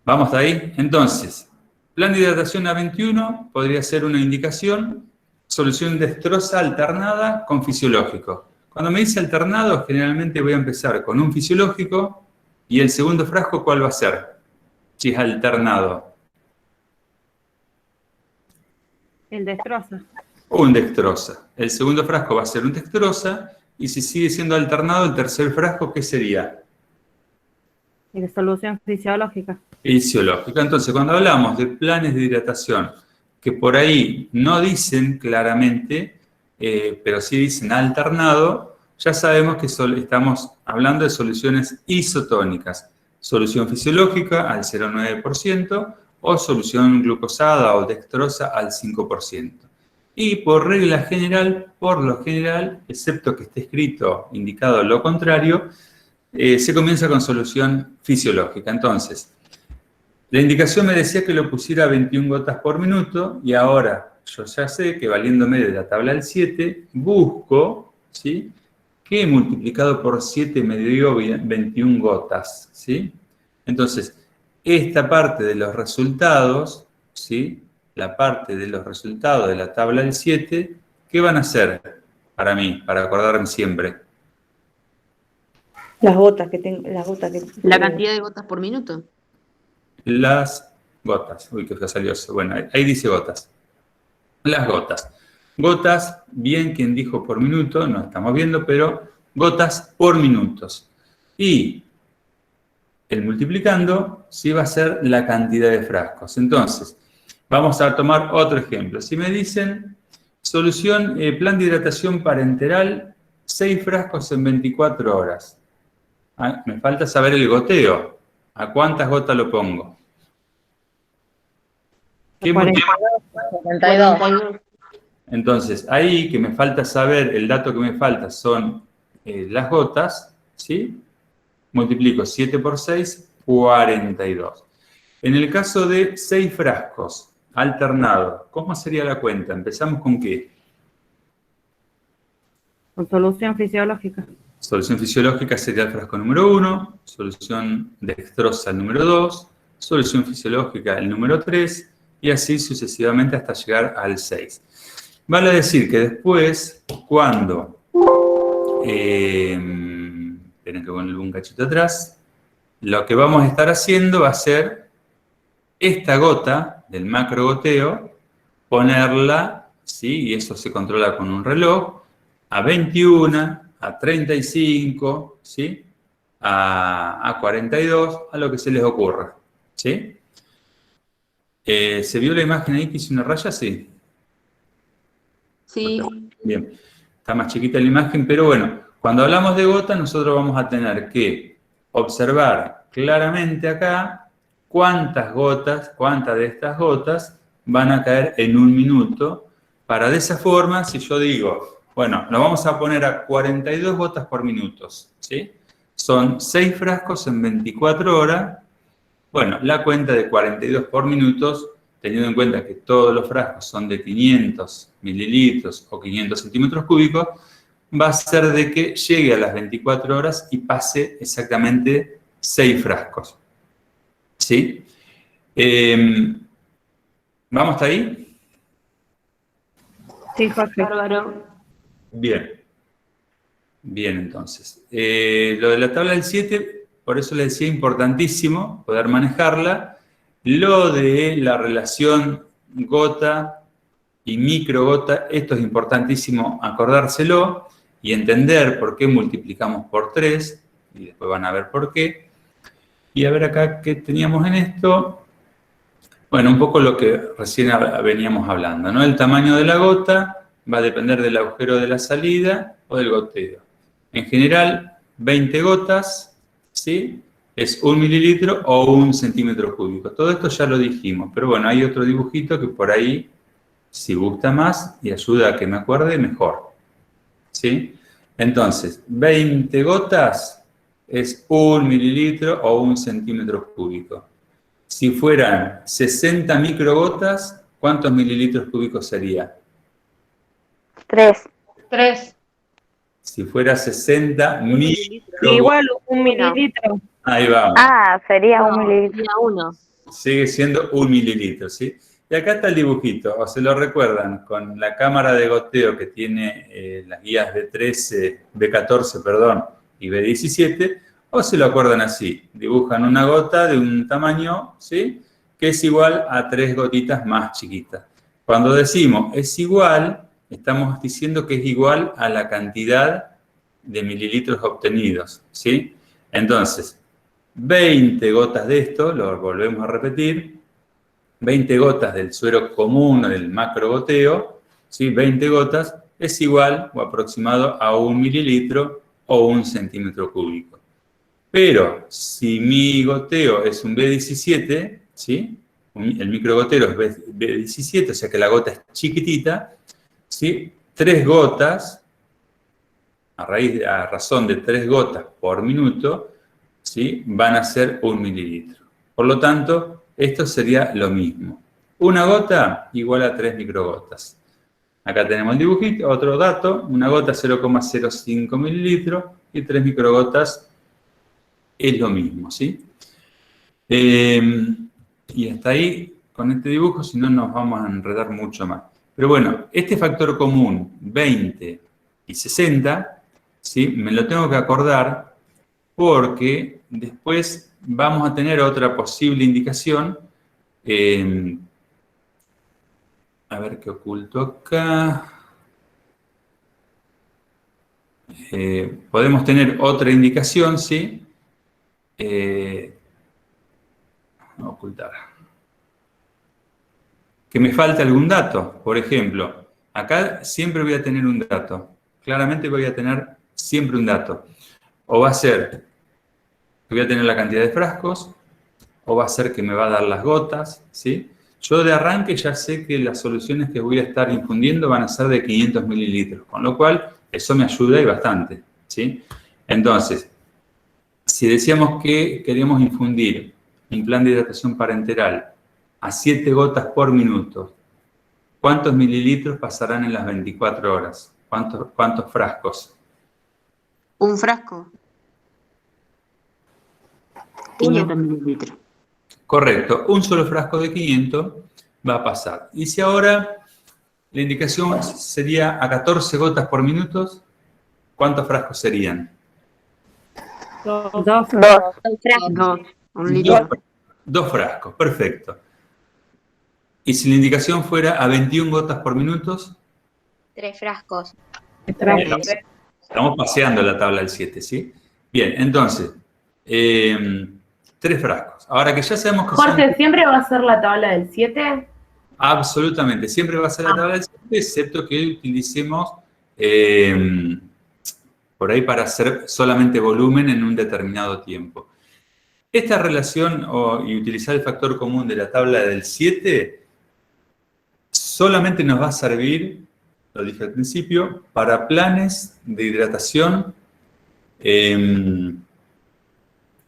¿Vamos hasta ahí? Entonces, plan de hidratación a 21 podría ser una indicación, solución dextrosa alternada con fisiológico. Cuando me dice alternado, generalmente voy a empezar con un fisiológico y el segundo frasco, ¿cuál va a ser? Si es alternado. El dextrosa. Un dextrosa. El segundo frasco va a ser un dextrosa y si sigue siendo alternado, el tercer frasco, ¿qué sería? Y de solución fisiológica. Fisiológica. Entonces, cuando hablamos de planes de hidratación, que por ahí no dicen claramente, pero sí dicen alternado, ya sabemos que estamos hablando de soluciones isotónicas. Solución fisiológica al 0,9% o solución glucosada o dextrosa al 5%. Y por regla general, por lo general, excepto que esté escrito indicado lo contrario, se comienza con solución fisiológica. Entonces, la indicación me decía que lo pusiera a 21 gotas por minuto y ahora yo ya sé que valiéndome de la tabla del 7, busco, ¿sí?, que multiplicado por 7 me dio 21 gotas, ¿sí? Entonces, esta parte de los resultados, ¿sí?, la parte de los resultados de la tabla del 7, ¿qué van a ser para mí, para acordarme siempre? Las gotas que tengo, La cantidad de gotas por minuto. Las gotas. Uy, que salió eso. Bueno, ahí dice gotas. Las gotas. Gotas, bien quien dijo por minuto, no estamos viendo, pero gotas por minutos. Y el multiplicando sí va a ser la cantidad de frascos. Entonces, vamos a tomar otro ejemplo. Si me dicen solución, plan de hidratación parenteral, 6 frascos en 24 horas. Me falta saber el goteo. ¿A cuántas gotas lo pongo? ¿Qué 42. Entonces, ahí que me falta saber, el dato que me falta son las gotas, ¿sí? Multiplico 7 por 6, 42. En el caso de 6 frascos alternados, ¿cómo sería la cuenta? ¿Empezamos con qué? Con solución fisiológica. Solución fisiológica sería el frasco número 1, solución dextrosa el número 2, solución fisiológica el número 3, y así sucesivamente hasta llegar al 6. Vale decir que después, cuando... esperen que ponerle un cachito atrás. Lo que vamos a estar haciendo va a ser esta gota del macrogoteo, ponerla, ¿sí? Y eso se controla con un reloj, a 21, a 35, ¿sí? A 42, a lo que se les ocurra, ¿sí? ¿Se vio la imagen ahí que hice una raya? Sí. Sí. Bien, está más chiquita la imagen, pero bueno, cuando hablamos de gota, nosotros vamos a tener que observar claramente acá cuántas de estas gotas van a caer en un minuto, para de esa forma, si yo digo, bueno, lo vamos a poner a 42 gotas por minuto, ¿sí? Son 6 frascos en 24 horas. Bueno, la cuenta de 42 por minutos, teniendo en cuenta que todos los frascos son de 500 mililitros o 500 centímetros cúbicos, va a ser de que llegue a las 24 horas y pase exactamente 6 frascos. ¿Sí? ¿Vamos hasta ahí? Sí, Jorge. Bárbaro. Bien. Bien, entonces. Lo de la tabla del 7, por eso les decía, importantísimo poder manejarla. Lo de la relación gota y microgota, esto es importantísimo acordárselo y entender por qué multiplicamos por 3, y después van a ver por qué. Y a ver acá qué teníamos en esto. Bueno, un poco lo que recién veníamos hablando, ¿no? El tamaño de la gota va a depender del agujero de la salida o del goteo. En general, 20 gotas, ¿sí? Es 1 mililitro o 1 centímetro cúbico. Todo esto ya lo dijimos, pero bueno, hay otro dibujito que por ahí, si gusta más y ayuda a que me acuerde, mejor. ¿Sí? Entonces, 20 gotas es 1 mililitro o 1 centímetro cúbico. Si fueran 60 microgotas, ¿cuántos mililitros cúbicos sería? 3. 3. Si fuera 60 microgotas. Igual 1 mililitro. Ahí vamos. Sería 1 No, mililitro. sería 1. Sigue siendo 1 mililitro, ¿sí? Y acá está el dibujito, o se lo recuerdan, con la cámara de goteo que tiene las guías B14, perdón, y B17, o se lo acuerdan así, dibujan una gota de un tamaño, ¿sí? Que es igual a 3 gotitas más chiquitas. Cuando decimos es igual, estamos diciendo que es igual a la cantidad de mililitros obtenidos, ¿sí? Entonces, 20 gotas de esto, lo volvemos a repetir, 20 gotas del suero común o del macrogoteo, ¿sí? 20 gotas es igual o aproximado a 1 mililitro o 1 centímetro cúbico. Pero si mi goteo es un B17, ¿sí? El microgotero es B17, o sea que la gota es chiquitita, ¿sí? 3 gotas, a razón de 3 gotas por minuto, ¿sí? Van a ser 1 mililitro. Por lo tanto, esto sería lo mismo. Una gota igual a 3 microgotas. Acá tenemos el dibujito, otro dato, una gota 0,05 mililitros y 3 microgotas es lo mismo, ¿sí? Y hasta ahí, con este dibujo, si no nos vamos a enredar mucho más. Pero bueno, este factor común, 20 y 60, ¿sí? Me lo tengo que acordar porque después vamos a tener otra posible indicación. A ver qué oculto acá. Podemos tener otra indicación, ¿sí? Ocultar. Que me falta algún dato. Por ejemplo, acá siempre voy a tener un dato. Claramente voy a tener siempre un dato. O va a ser que voy a tener la cantidad de frascos, o va a ser que me va a dar las gotas, ¿sí? Yo de arranque ya sé que las soluciones que voy a estar infundiendo van a ser de 500 mililitros, con lo cual eso me ayuda y bastante, ¿sí? Entonces, si decíamos que queríamos infundir un plan de hidratación parenteral a 7 gotas por minuto, ¿cuántos mililitros pasarán en las 24 horas? ¿Cuántos frascos? Un frasco. 500 mililitros. Correcto, un solo frasco de 500 va a pasar. Y si ahora la indicación sería a 14 gotas por minuto, ¿cuántos frascos serían? Dos. Dos. Dos. Un litro. Dos frascos, perfecto. Y si la indicación fuera a 21 gotas por minuto, 3 frascos. estamos paseando la tabla del 7, ¿sí? Bien, entonces, 3 frascos. Ahora que ya sabemos que Jorge, ¿siempre va a ser la tabla del 7? absolutamente, siempre va a ser la tabla del 7, excepto que utilicemos por ahí para hacer solamente volumen en un determinado tiempo. Esta relación y utilizar el factor común de la tabla del 7 solamente nos va a servir, lo dije al principio, para planes de hidratación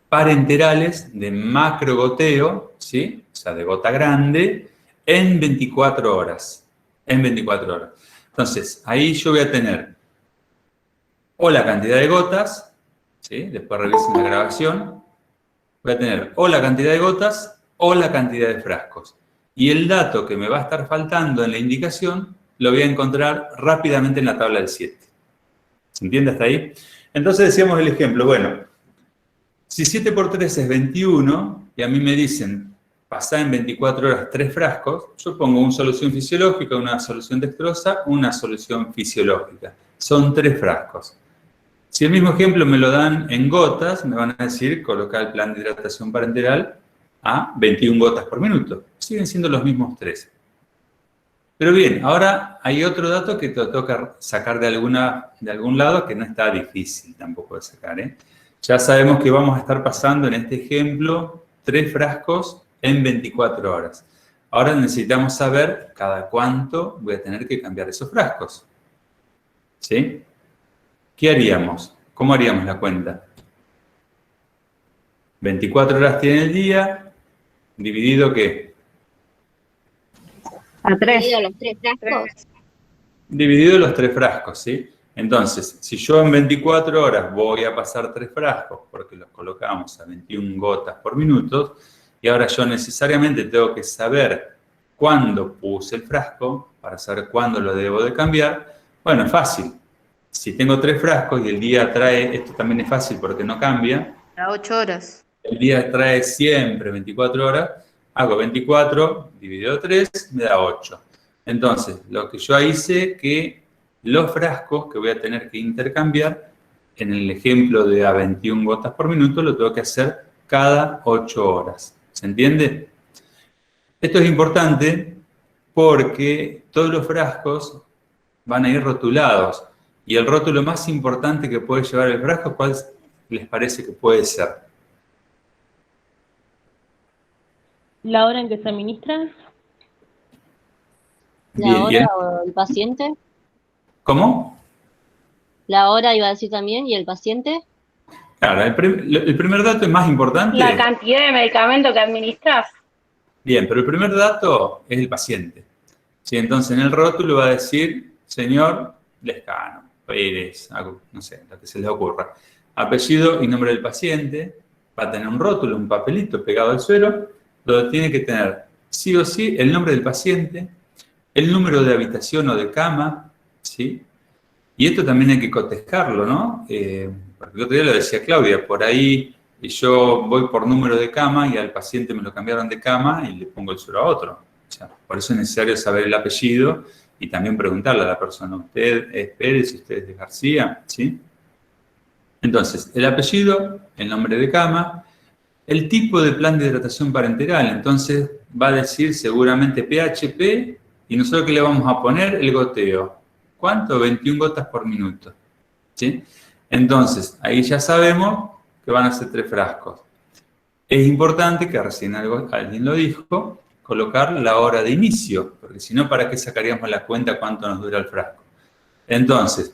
parenterales de macrogoteo, ¿sí? O sea, de gota grande, en 24 horas. En 24 horas. Entonces, ahí yo voy a tener o la cantidad de gotas, ¿sí? Después revisen la grabación. Voy a tener o la cantidad de gotas o la cantidad de frascos. Y el dato que me va a estar faltando en la indicación lo voy a encontrar rápidamente en la tabla del 7. ¿Se entiende hasta ahí? Entonces decíamos el ejemplo, bueno, si 7 por 3 es 21 y a mí me dicen pasar en 24 horas 3 frascos, yo pongo una solución fisiológica, una solución dextrosa, una solución fisiológica. Son 3 frascos. Si el mismo ejemplo me lo dan en gotas, me van a decir colocar el plan de hidratación parenteral a 21 gotas por minuto. Siguen siendo los mismos 3. Pero bien, ahora hay otro dato que te toca sacar de algún lado que no está difícil tampoco de sacar, ¿eh? Ya sabemos que vamos a estar pasando en este ejemplo 3 frascos en 24 horas. Ahora necesitamos saber cada cuánto voy a tener que cambiar esos frascos. ¿Sí? ¿Qué haríamos? ¿Cómo haríamos la cuenta? 24 horas tiene el día, dividido ¿qué? A 3. Dividido los 3 frascos. Dividido los 3 frascos, ¿sí? Entonces, si yo en 24 horas voy a pasar 3 frascos, porque los colocamos a 21 gotas por minuto, y ahora yo necesariamente tengo que saber cuándo puse el frasco, para saber cuándo lo debo de cambiar, bueno, es fácil. Si tengo 3 frascos y el día trae, esto también es fácil porque no cambia. A 8 horas. El día trae siempre 24 horas, hago 24 dividido 3, me da 8. Entonces, lo que yo hice que los frascos que voy a tener que intercambiar, en el ejemplo de a 21 gotas por minuto, lo tengo que hacer cada 8 horas. ¿Se entiende? Esto es importante porque todos los frascos van a ir rotulados. Y el rótulo más importante que puede llevar el frasco, ¿cuál les parece que puede ser? ¿La hora en que se administra? Bien, bien. O el paciente. ¿Cómo? La hora iba a decir también, ¿y el paciente? Claro, el primer dato es más importante. La cantidad de medicamento que administras. Bien, pero el primer dato es el paciente. ¿Sí? Entonces, en el rótulo va a decir, señor Lescano, Pérez, no sé, lo que se les ocurra. Apellido y nombre del paciente. Va a tener un rótulo, un papelito pegado al suelo, donde tiene que tener sí o sí el nombre del paciente, el número de habitación o de cama, ¿sí? Y esto también hay que cotejarlo, ¿no? Porque el otro día lo decía Claudia, por ahí yo voy por número de cama y al paciente me lo cambiaron de cama y le pongo el suero a otro. O sea, por eso es necesario saber el apellido y también preguntarle a la persona, ¿usted es Pérez, usted es de García? ¿Sí? Entonces, el apellido, el nombre de cama, el tipo de plan de hidratación parenteral. Entonces, va a decir seguramente PHP y nosotros ¿qué le vamos a poner? El goteo. ¿Cuánto? 21 gotas por minuto. ¿Sí? Entonces, ahí ya sabemos que van a ser 3 frascos. Es importante, que recién alguien lo dijo, colocar la hora de inicio, porque si no, ¿para qué sacaríamos la cuenta cuánto nos dura el frasco? Entonces,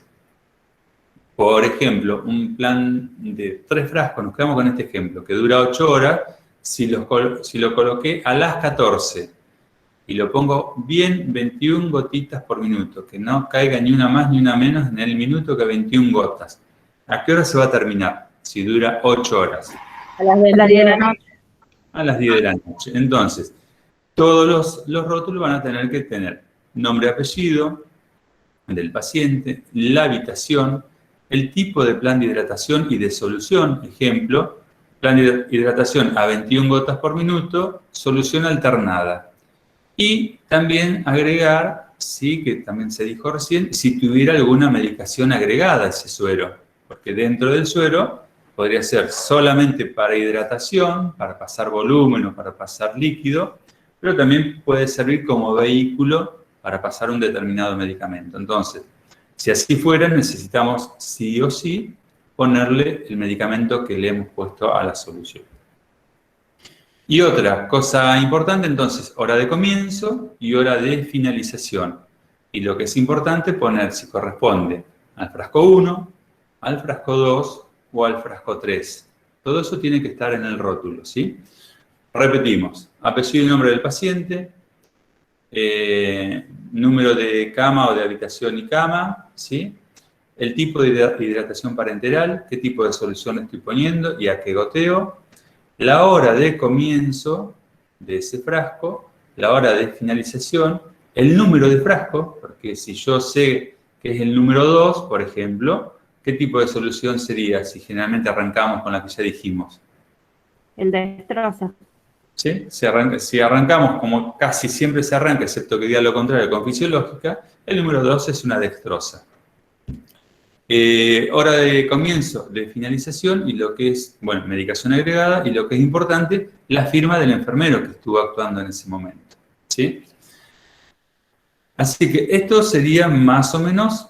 por ejemplo, un plan de 3 frascos, nos quedamos con este ejemplo, que dura 8 horas, si lo coloqué a las 14 y lo pongo bien 21 gotitas por minuto, que no caiga ni una más ni una menos en el minuto que 21 gotas. ¿A qué hora se va a terminar? Si dura 8 horas. A las A las 10 de la noche. A las 10 de la noche. Entonces, todos los rótulos van a tener que tener nombre, apellido del paciente, la habitación, el tipo de plan de hidratación y de solución. Ejemplo, plan de hidratación a 21 gotas por minuto, solución alternada. Y también agregar, sí, que también se dijo recién, si tuviera alguna medicación agregada a ese suero. Porque dentro del suero podría ser solamente para hidratación, para pasar volumen o para pasar líquido, pero también puede servir como vehículo para pasar un determinado medicamento. Entonces, si así fuera, necesitamos sí o sí ponerle el medicamento que le hemos puesto a la solución. Y otra cosa importante, entonces, hora de comienzo y hora de finalización. Y lo que es importante poner si corresponde al frasco 1, al frasco 2 o al frasco 3. Todo eso tiene que estar en el rótulo, ¿sí? Repetimos, apellido y nombre del paciente, número de cama o de habitación y cama, ¿sí? El tipo de hidratación parenteral, qué tipo de solución estoy poniendo y a qué goteo, la hora de comienzo de ese frasco, la hora de finalización, el número de frasco, porque si yo sé que es el número 2, por ejemplo, ¿qué tipo de solución sería si generalmente arrancamos con la que ya dijimos? El destroza. ¿Sí? Si arrancamos como casi siempre se arranca, excepto que diga lo contrario con fisiológica, el número 2 es una dextrosa. Hora de comienzo, de finalización y lo que es, bueno, medicación agregada y lo que es importante, la firma del enfermero que estuvo actuando en ese momento, ¿sí? Así que esto sería más o menos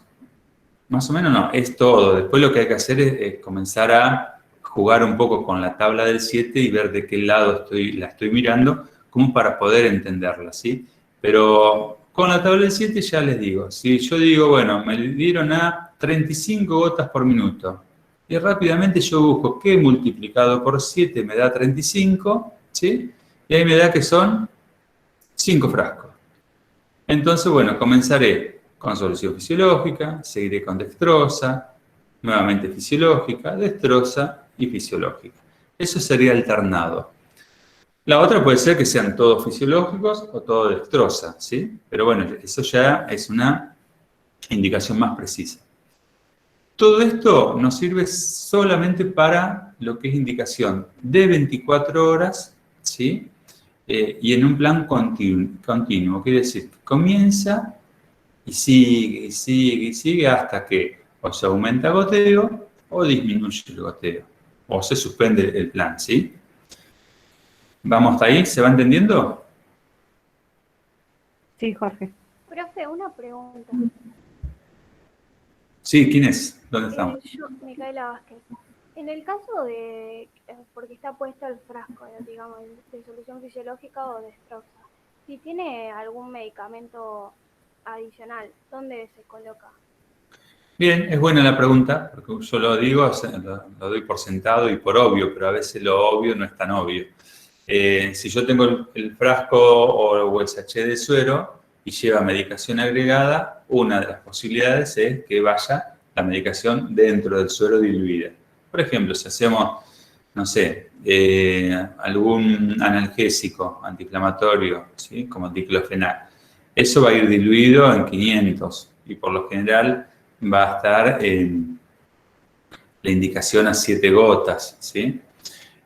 no, es todo. Después lo que hay que hacer es comenzar a jugar un poco con la tabla del 7 y ver de qué lado la estoy mirando, como para poder entenderla, ¿sí? Pero con la tabla del 7 ya les digo, si yo digo, bueno, me dieron a 35 gotas por minuto, y rápidamente yo busco qué multiplicado por 7 me da 35, ¿sí? Y ahí me da que son 5 frascos. Entonces, bueno, comenzaré con solución fisiológica, seguiré con dextrosa, nuevamente fisiológica, dextrosa y fisiológica. Eso sería alternado. La otra puede ser que sean todos fisiológicos o todo dextrosa, ¿sí? Pero bueno, eso ya es una indicación más precisa. Todo esto nos sirve solamente para lo que es indicación de 24 horas, ¿sí? Y en un plan continuo. Quiere decir, comienza y sigue, y sigue, y sigue hasta que o se aumenta goteo o disminuye el goteo. O se suspende el plan, ¿sí? ¿Vamos hasta ahí? ¿Se va entendiendo? Sí, Jorge. Profe, una pregunta. Sí, ¿quién es? ¿Dónde estamos? Yo, Micaela Vázquez. En el caso de, porque está puesto el frasco, digamos, de solución fisiológica o dextrosa, si tiene algún medicamento adicional, ¿dónde se coloca? Bien, es buena la pregunta, porque yo lo digo, lo doy por sentado y por obvio, pero a veces lo obvio no es tan obvio. Si yo tengo el frasco o el sachet de suero y lleva medicación agregada, una de las posibilidades es que vaya la medicación dentro del suero diluida. Por ejemplo, si hacemos, no sé, algún analgésico antiinflamatorio, ¿sí? Como diclofenac, eso va a ir diluido en 500 y por lo general va a estar en la indicación a 7 gotas, ¿sí?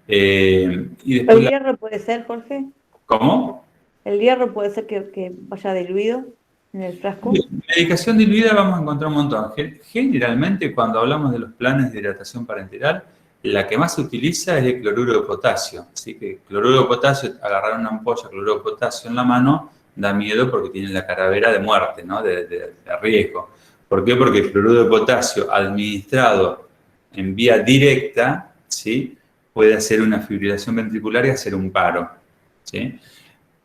Y después ¿El hierro puede ser, Jorge? ¿Cómo? ¿El hierro puede ser que vaya diluido en el frasco? Medicación diluida vamos a encontrar un montón. Generalmente cuando hablamos de los planes de hidratación parenteral, la que más se utiliza es el cloruro de potasio. Así que cloruro de potasio, agarrar una ampolla de cloruro de potasio en la mano, da miedo porque tiene la calavera de muerte, ¿no? de riesgo. ¿Por qué? Porque el cloruro de potasio administrado en vía directa, ¿sí? Puede hacer una fibrilación ventricular y hacer un paro, ¿sí?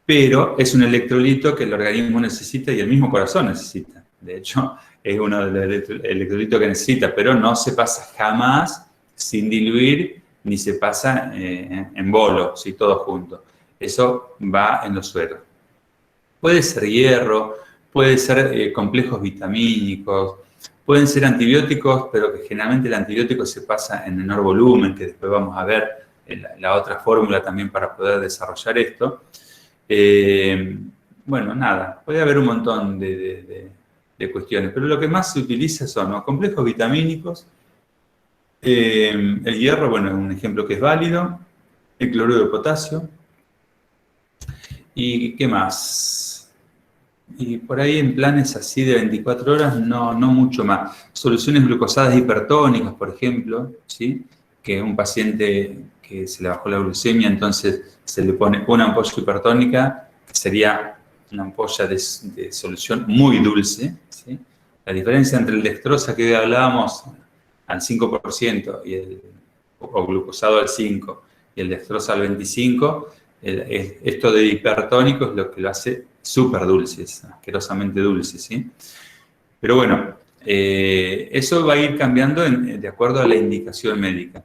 Pero es un electrolito que el organismo necesita y el mismo corazón necesita. De hecho, es uno de los electrolitos que necesita, pero no se pasa jamás sin diluir, ni se pasa en bolo, ¿sí? Todo junto. Eso va en los sueros. Puede ser hierro, puede ser complejos vitamínicos, Pueden ser antibióticos, pero que generalmente el antibiótico se pasa en menor volumen, que después vamos a ver la otra fórmula también para poder desarrollar esto. Bueno, nada, puede haber un montón de cuestiones, pero lo que más se utiliza son los complejos vitamínicos, el hierro, bueno, es un ejemplo que es válido, el cloruro de potasio, y ¿qué más? Y por ahí en planes así de 24 horas, no mucho más. Soluciones glucosadas hipertónicas, por ejemplo, ¿sí? Que un paciente que se le bajó la glucemia, entonces se le pone una ampolla hipertónica, que sería una ampolla de solución muy dulce, ¿sí? La diferencia entre el dextrosa que hoy hablábamos al 5% o glucosado al 5% y el dextrosa al 25%, esto de hipertónico es lo que lo hace súper dulce, asquerosamente dulce, ¿sí? Pero bueno, eso va a ir cambiando de acuerdo a la indicación médica.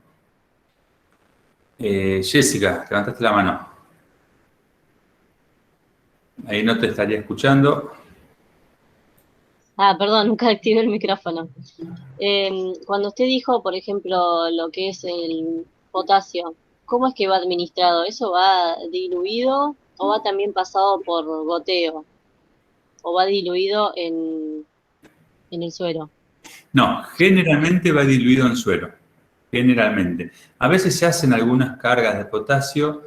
Jessica, levantaste la mano. Ahí no te estaría escuchando. Ah, perdón, nunca activé el micrófono. Cuando usted dijo, por ejemplo, lo que es el potasio, ¿cómo es que va administrado? ¿Eso va diluido o va también pasado por goteo? ¿O va diluido en el suero? No, generalmente va diluido en suero. Generalmente. A veces se hacen algunas cargas de potasio,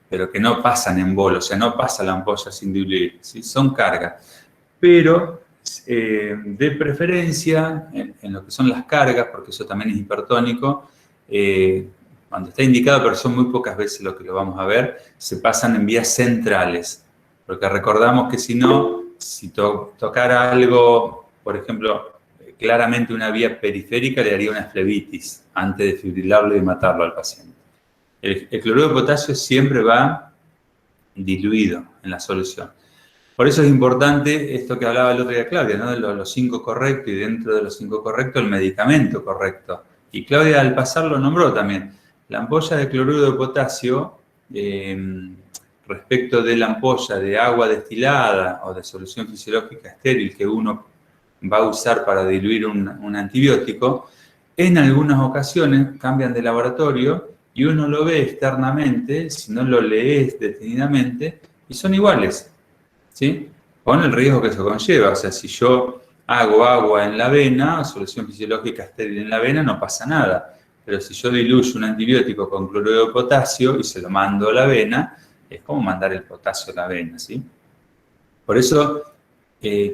pero que no pasan en bolo, o sea, no pasa la ampolla sin diluir, ¿sí? Son cargas. Pero de preferencia, en lo que son las cargas, porque eso también es hipertónico, cuando está indicado, pero son muy pocas veces lo que lo vamos a ver, se pasan en vías centrales. Porque recordamos que si no, si tocara algo, por ejemplo, claramente una vía periférica, le daría una flebitis antes de fibrilarlo y matarlo al paciente. El cloruro de potasio siempre va diluido en la solución. Por eso es importante esto que hablaba el otro día Claudia, ¿no? De los 5 correctos y dentro de los 5 correctos el medicamento correcto. Y Claudia al pasar lo nombró también. La ampolla de cloruro de potasio, respecto de la ampolla de agua destilada o de solución fisiológica estéril que uno va a usar para diluir un antibiótico, en algunas ocasiones cambian de laboratorio y uno lo ve externamente, si no lo lees detenidamente, y son iguales, ¿sí? Con el riesgo que eso conlleva. O sea, si yo hago agua en la vena, solución fisiológica estéril en la vena, no pasa nada. Pero si yo diluyo un antibiótico con cloruro de potasio y se lo mando a la vena, es como mandar el potasio a la vena, ¿sí? Por eso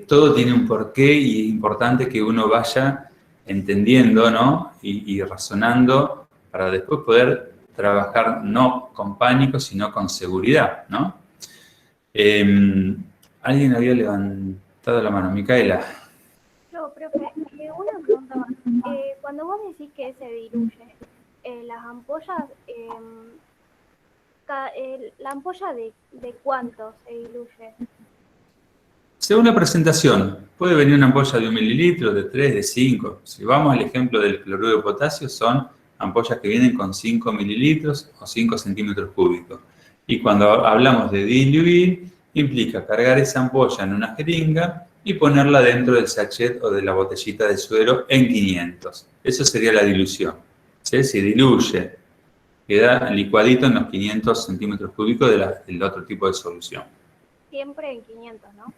todo tiene un porqué y es importante que uno vaya entendiendo, ¿no? Y razonando para después poder trabajar no con pánico, sino con seguridad, ¿no? Alguien había levantado la mano. Micaela. Yo, profe, una pregunta más. Cuando vos decís que se diluye, las ampollas, ¿la ampolla de cuánto se diluye? Según la presentación, puede venir una ampolla de 1 mililitro, de 3, de 5. Si vamos al ejemplo del cloruro de potasio, son ampollas que vienen con 5 mililitros o 5 centímetros cúbicos. Y cuando hablamos de diluir, implica cargar esa ampolla en una jeringa y ponerla dentro del sachet o de la botellita de suero en 500. Eso sería la dilución. ¿Sí? Se diluye, queda licuadito en los 500 centímetros cúbicos del otro tipo de solución. Siempre en 500, ¿no?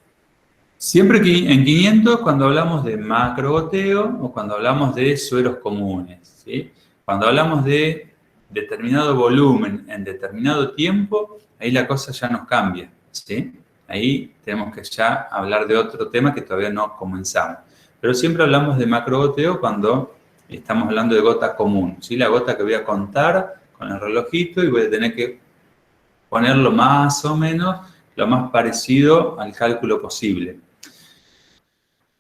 Siempre en 500 cuando hablamos de macrogoteo o cuando hablamos de sueros comunes, ¿sí? Cuando hablamos de determinado volumen en determinado tiempo, ahí la cosa ya nos cambia, ¿sí? Ahí tenemos que ya hablar de otro tema que todavía no comenzamos. Pero siempre hablamos de macrogoteo cuando estamos hablando de gota común, ¿sí? La gota que voy a contar con el relojito y voy a tener que ponerlo más o menos lo más parecido al cálculo posible.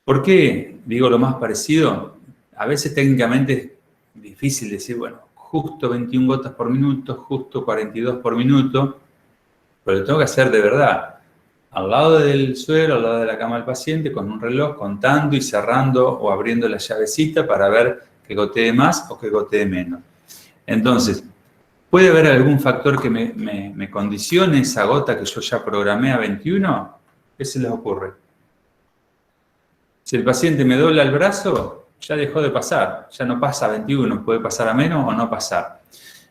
¿Por qué digo lo más parecido? A veces técnicamente es difícil decir, bueno, justo 21 gotas por minuto, justo 42 por minuto, pero lo tengo que hacer de verdad. Al lado del suero, al lado de la cama del paciente, con un reloj, contando y cerrando o abriendo la llavecita para ver que gotee más o que gotee menos. Entonces, ¿puede haber algún factor que me condicione esa gota que yo ya programé a 21? ¿Qué se les ocurre? Si el paciente me dobla el brazo, ya dejó de pasar, ya no pasa a 21, puede pasar a menos o no pasar.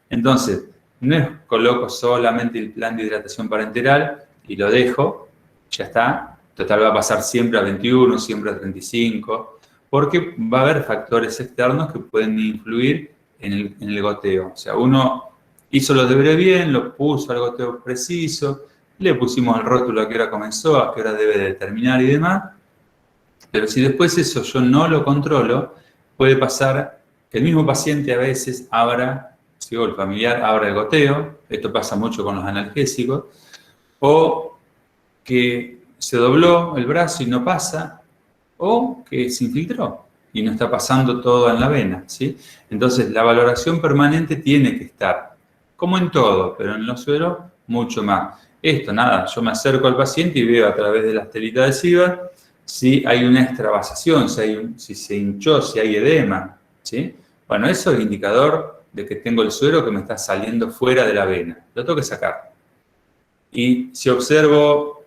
Entonces, no es coloco solamente el plan de hidratación parenteral y lo dejo, ya está, total va a pasar siempre a 21, siempre a 35, porque va a haber factores externos que pueden influir en el goteo. O sea, uno hizo los deberes bien, lo puso al goteo preciso, le pusimos el rótulo a qué hora comenzó, a qué hora debe de terminar y demás, pero si después eso yo no lo controlo, puede pasar que el mismo paciente a veces abra, o el familiar abra el goteo, esto pasa mucho con los analgésicos, o que se dobló el brazo y no pasa, o que se infiltró y no está pasando todo en la vena, ¿sí? Entonces, la valoración permanente tiene que estar, como en todo, pero en los sueros mucho más. Esto, nada, yo me acerco al paciente y veo a través de la telita de Sieber si hay una extravasación, si se hinchó, si hay edema, ¿sí? Bueno, eso es indicador de que tengo el suero que me está saliendo fuera de la vena. Lo tengo que sacar. Y si observo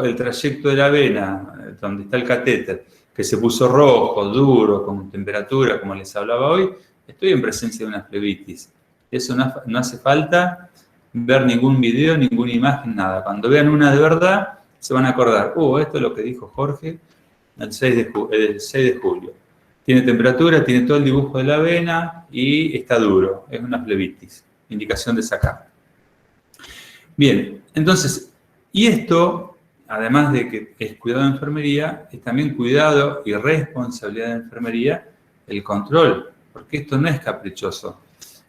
el trayecto de la vena, donde está el catéter, que se puso rojo, duro, con temperatura, como les hablaba hoy, estoy en presencia de una flebitis. Eso no hace falta ver ningún video, ninguna imagen, nada. Cuando vean una de verdad, se van a acordar, esto es lo que dijo Jorge el 6 de julio. Tiene temperatura, tiene todo el dibujo de la vena y está duro. Es una flebitis, indicación de sacar. Bien, entonces, y esto, además de que es cuidado de enfermería, es también cuidado y responsabilidad de enfermería el control, porque esto no es caprichoso.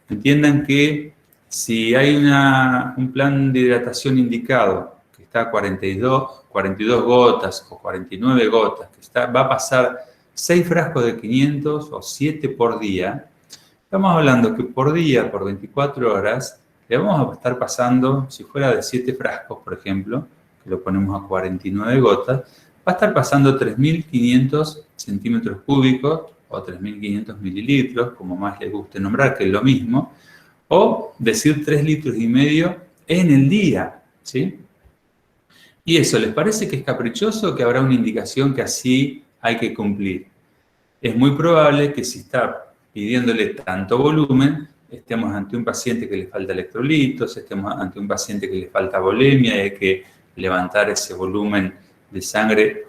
Entiendan que si hay un plan de hidratación indicado, que está a 42 gotas o 49 gotas, que va a pasar 6 frascos de 500 o 7 por día, estamos hablando que por día, por 24 horas, le vamos a estar pasando, si fuera de 7 frascos, por ejemplo, que lo ponemos a 49 gotas, va a estar pasando 3.500 centímetros cúbicos o 3.500 mililitros, como más les guste nombrar, que es lo mismo, o decir 3,5 litros en el día, ¿sí? Y eso, ¿les parece que es caprichoso o que habrá una indicación que así hay que cumplir? Es muy probable que si está pidiéndole tanto volumen, estemos ante un paciente que le falta electrolitos, estemos ante un paciente que le falta volemia y hay que levantar ese volumen de sangre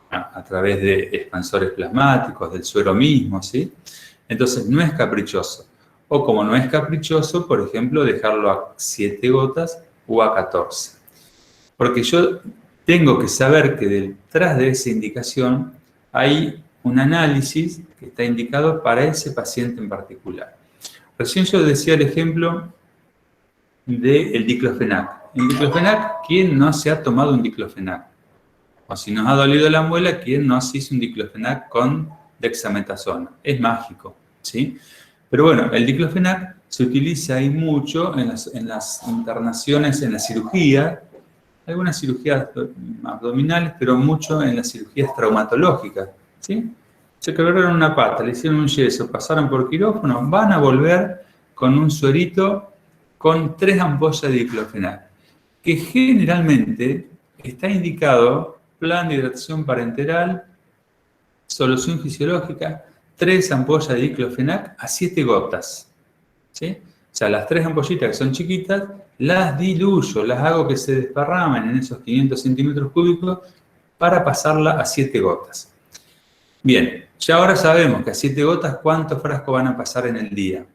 a través de expansores plasmáticos, del suero mismo, ¿sí? Entonces, no es caprichoso. O como no es caprichoso, por ejemplo, dejarlo a 7 gotas o a 14. Porque yo tengo que saber que detrás de esa indicación hay un análisis que está indicado para ese paciente en particular. Recién yo decía el ejemplo del diclofenac. En diclofenac, ¿quién no se ha tomado un diclofenac? O si nos ha dolido la muela, ¿quién no se hizo un diclofenac con dexametasona? Es mágico, ¿sí? Pero bueno, el diclofenac se utiliza ahí mucho en las internaciones, en la cirugía, algunas cirugías abdominales, pero mucho en las cirugías traumatológicas, ¿sí? Se quebraron una pata, le hicieron un yeso, pasaron por quirófano, van a volver con un suerito con 3 ampollas de diclofenac, que generalmente está indicado plan de hidratación parenteral, solución fisiológica, 3 ampollas de diclofenac a 7 gotas, ¿sí? O sea, las 3 ampollitas que son chiquitas, las diluyo, las hago que se desparramen en esos 500 centímetros cúbicos para pasarla a 7 gotas. Bien, ya ahora sabemos que a 7 gotas, ¿cuántos frascos van a pasar en el día?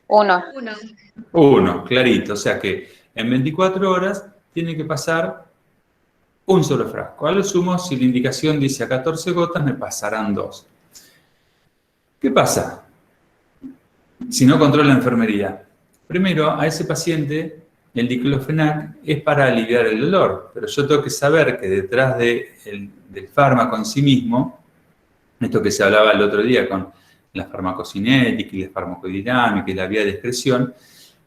1. 1, clarito. O sea que en 24 horas tiene que pasar un solo frasco. A lo sumo, si la indicación dice a 14 gotas, me pasarán 2. ¿Qué pasa si no controla la enfermería? Primero, a ese paciente el diclofenac es para aliviar el dolor, pero yo tengo que saber que detrás del fármaco en sí mismo, esto que se hablaba el otro día con la farmacocinética y la farmacodinámica y la vía de excreción,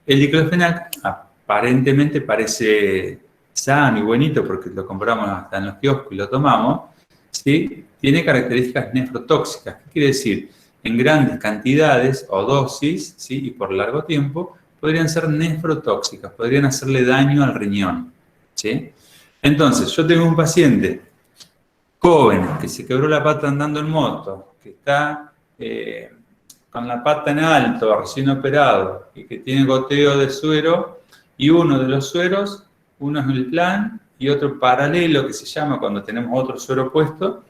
el diclofenac aparentemente parece sano y bonito porque lo compramos hasta en los kioscos y lo tomamos, ¿sí? Tiene características nefrotóxicas. ¿Qué quiere decir? En grandes cantidades o dosis, ¿sí? Y por largo tiempo, podrían ser nefrotóxicas, podrían hacerle daño al riñón, ¿sí? Entonces, yo tengo un paciente jóvenes, que se quebró la pata andando en moto, que está con la pata en alto, recién operado, y que tiene goteo de suero, y uno de los sueros, uno es el plan, y otro paralelo, que se llama cuando tenemos otro suero puesto,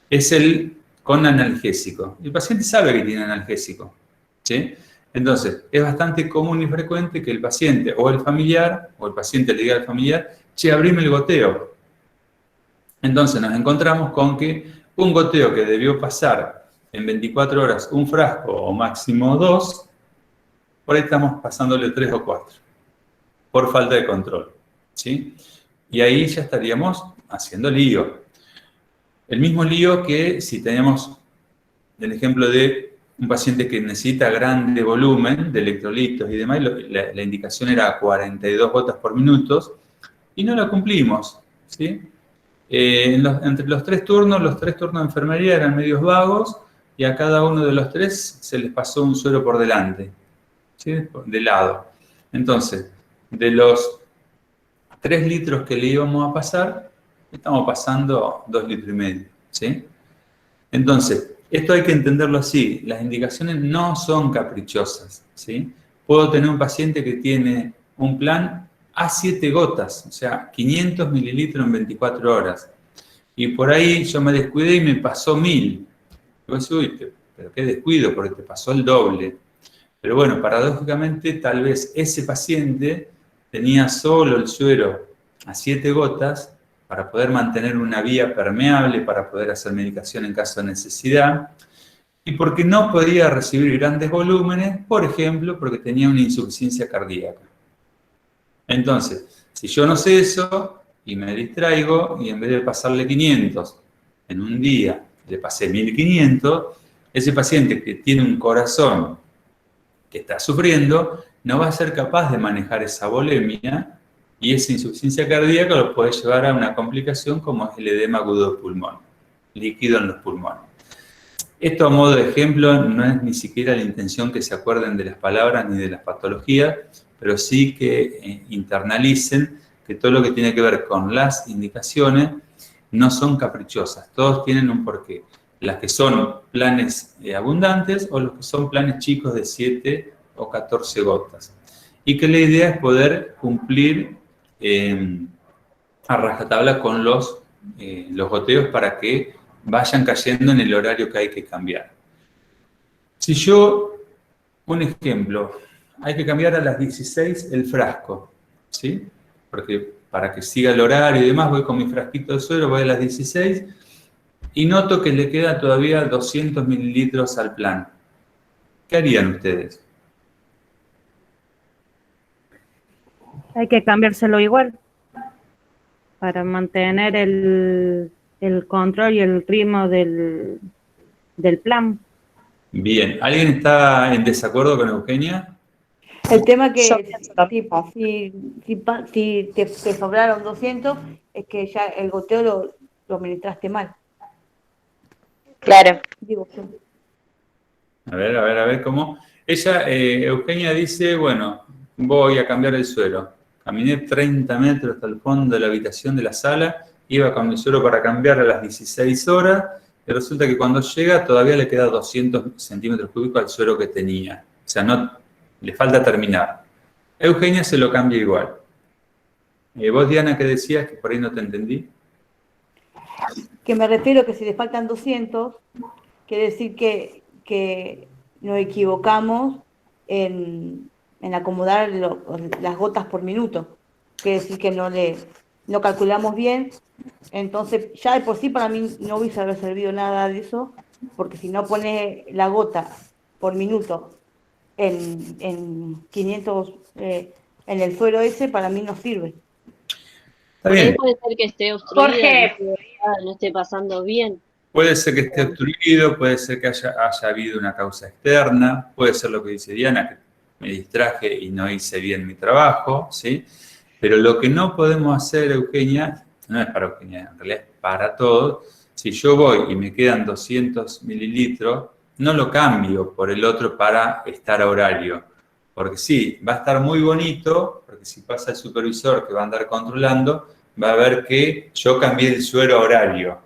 es el con analgésico. El paciente sabe que tiene analgésico, ¿sí? Entonces, es bastante común y frecuente que el paciente o el familiar, o el paciente le diga al familiar, che, abrime el goteo. Entonces nos encontramos con que un goteo que debió pasar en 24 horas un frasco o máximo 2, por ahí estamos pasándole 3 o 4, por falta de control, ¿sí? Y ahí ya estaríamos haciendo lío. El mismo lío que si teníamos el ejemplo de un paciente que necesita grande volumen de electrolitos y demás, la indicación era 42 gotas por minuto, y no la cumplimos, ¿sí? Entre los tres turnos de enfermería eran medios vagos, y a cada uno de los 3 se les pasó un suero por delante, ¿sí? De lado. Entonces, de los 3 litros que le íbamos a pasar, estamos pasando 2,5 litros, ¿sí? Entonces, esto hay que entenderlo así, las indicaciones no son caprichosas, ¿sí? Puedo tener un paciente que tiene un plan a 7 gotas, o sea, 500 mililitros en 24 horas. Y por ahí yo me descuidé y me pasó 1000. Y vos decís, uy, pero qué descuido, porque te pasó el doble. Pero bueno, paradójicamente, tal vez ese paciente tenía solo el suero a 7 gotas para poder mantener una vía permeable, para poder hacer medicación en caso de necesidad, y porque no podía recibir grandes volúmenes, por ejemplo, porque tenía una insuficiencia cardíaca. Entonces, si yo no sé eso, y me distraigo, y en vez de pasarle 500 en un día, le pasé 1500, ese paciente que tiene un corazón que está sufriendo, no va a ser capaz de manejar esa volemia, y esa insuficiencia cardíaca lo puede llevar a una complicación como es el edema agudo de pulmón, líquido en los pulmones. Esto a modo de ejemplo no es ni siquiera la intención que se acuerden de las palabras ni de las patologías, pero sí que internalicen que todo lo que tiene que ver con las indicaciones no son caprichosas, todos tienen un porqué. Las que son planes abundantes o los que son planes chicos de 7 o 14 gotas. Y que la idea es poder cumplir a rajatabla con los goteos para que vayan cayendo en el horario que hay que cambiar. Si yo, un ejemplo, hay que cambiar a las 16 el frasco, ¿sí? Porque para que siga el horario y demás, voy con mi frasquito de suero, voy a las 16 y noto que le queda todavía 200 mililitros al plan. ¿Qué harían ustedes? Hay que cambiárselo igual para mantener el control y el ritmo del plan. Bien, ¿alguien está en desacuerdo con Eugenia? El tema que si te sobraron 200, es que ya el goteo lo administraste mal. Claro. Digo yo. A ver, ¿cómo? Ella, Eugenia dice, bueno, voy a cambiar el suero. Caminé 30 metros hasta el fondo de la habitación de la sala, iba con mi suero para cambiar a las 16 horas, y resulta que cuando llega todavía le queda 200 centímetros cúbicos al suero que tenía. O sea, no, le falta terminar. Eugenia se lo cambia igual. Vos, Diana, ¿qué decías? Que por ahí no te entendí. Que me refiero que si le faltan 200, quiere decir que nos equivocamos en acomodar las gotas por minuto. Quiere decir que no calculamos bien. Entonces, ya de por sí para mí no hubiese haber servido nada de eso, porque si no pones la gota por minuto en 500, en el suero ese, para mí no sirve. Está bien. Puede ser que esté obstruida, Jorge. no esté pasando bien. Puede ser que esté obstruido, puede ser que haya habido una causa externa, puede ser lo que dice Diana, que me distraje y no hice bien mi trabajo, ¿sí? Pero lo que no podemos hacer, Eugenia, no es para Eugenia, en realidad es para todos. Si yo voy y me quedan 200 mililitros, no lo cambio por el otro para estar a horario. Porque sí, va a estar muy bonito, porque si pasa el supervisor que va a andar controlando, va a ver que yo cambié el suero a horario.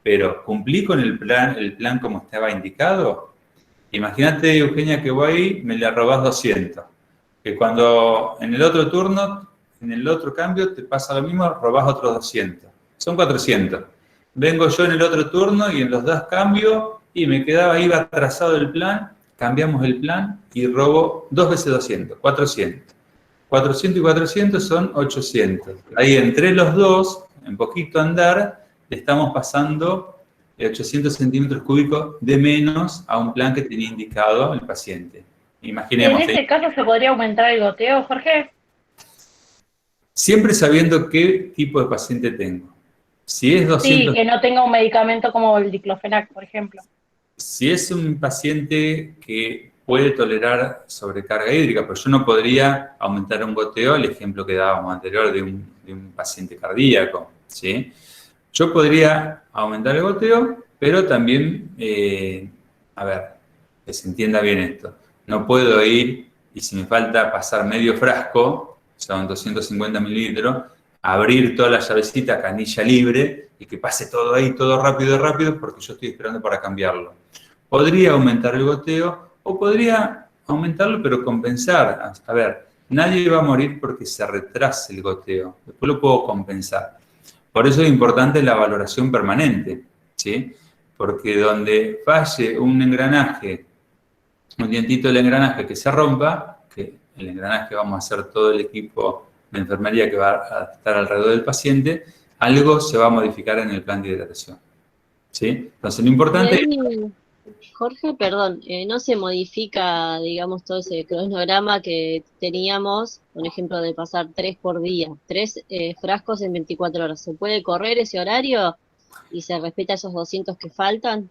pero ¿cumplí con el plan como estaba indicado? Imagínate, Eugenia, que voy ahí, me le robás 200. Que cuando en el otro turno, en el otro cambio, te pasa lo mismo, robás otros 200. Son 400. Vengo yo en el otro turno y en los dos cambio y me quedaba, iba atrasado el plan, cambiamos el plan y robo 2 veces 200, 400. 400 y 400 son 800. Ahí entre los dos, en poquito andar, le estamos pasando 800 centímetros cúbicos de menos a un plan que tenía indicado el paciente. Imaginemos. ¿En ese caso se podría aumentar el goteo, Jorge? Siempre sabiendo qué tipo de paciente tengo. Si es 200... Sí, que no tenga un medicamento como el diclofenac, por ejemplo. Si es un paciente que puede tolerar sobrecarga hídrica, pero yo no podría aumentar un goteo, el ejemplo que dábamos anterior de un paciente cardíaco, ¿sí? Yo podría aumentar el goteo, pero también, a ver, que se entienda bien esto. No puedo ir, y si me falta pasar medio frasco, son 250 mililitros, abrir toda la llavecita, canilla libre, y que pase todo ahí, todo rápido, porque yo estoy esperando para cambiarlo. Podría aumentar el goteo, o podría aumentarlo, pero compensar. A ver, nadie va a morir porque se retrase el goteo. Después lo puedo compensar. Por eso es importante la valoración permanente, ¿sí? Porque donde falle un engranaje, un dientito del engranaje que se rompa, que el engranaje vamos a hacer todo el equipo de enfermería que va a estar alrededor del paciente, algo se va a modificar en el plan de hidratación, ¿sí? Entonces, lo importante... Jorge, perdón, ¿no se modifica, digamos, todo ese cronograma que teníamos, por ejemplo, de pasar 3 por día, 3 frascos en 24 horas? ¿Se puede correr ese horario y se respeta esos 200 que faltan?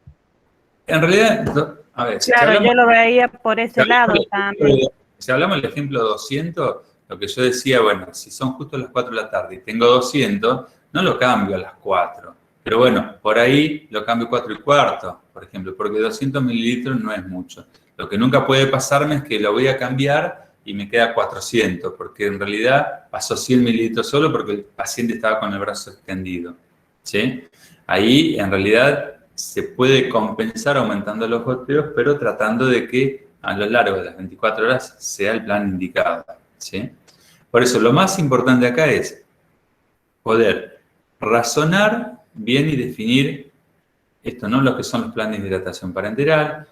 En realidad, a ver... Claro, yo lo veía por ese lado también. Si hablamos del ejemplo 200, lo que yo decía, bueno, si son justo las 4 de la tarde y tengo 200, no lo cambio a las 4. Pero bueno, por ahí lo cambio 4 y cuarto, por ejemplo, porque 200 mililitros no es mucho. Lo que nunca puede pasarme es que lo voy a cambiar y me queda 400, porque en realidad pasó 100 mililitros solo porque el paciente estaba con el brazo extendido, ¿sí? Ahí, en realidad, se puede compensar aumentando los goteos, pero tratando de que a lo largo de las 24 horas sea el plan indicado, ¿sí? Por eso, lo más importante acá es poder razonar bien y definir esto, ¿no? Lo que son los planes de hidratación parenteral,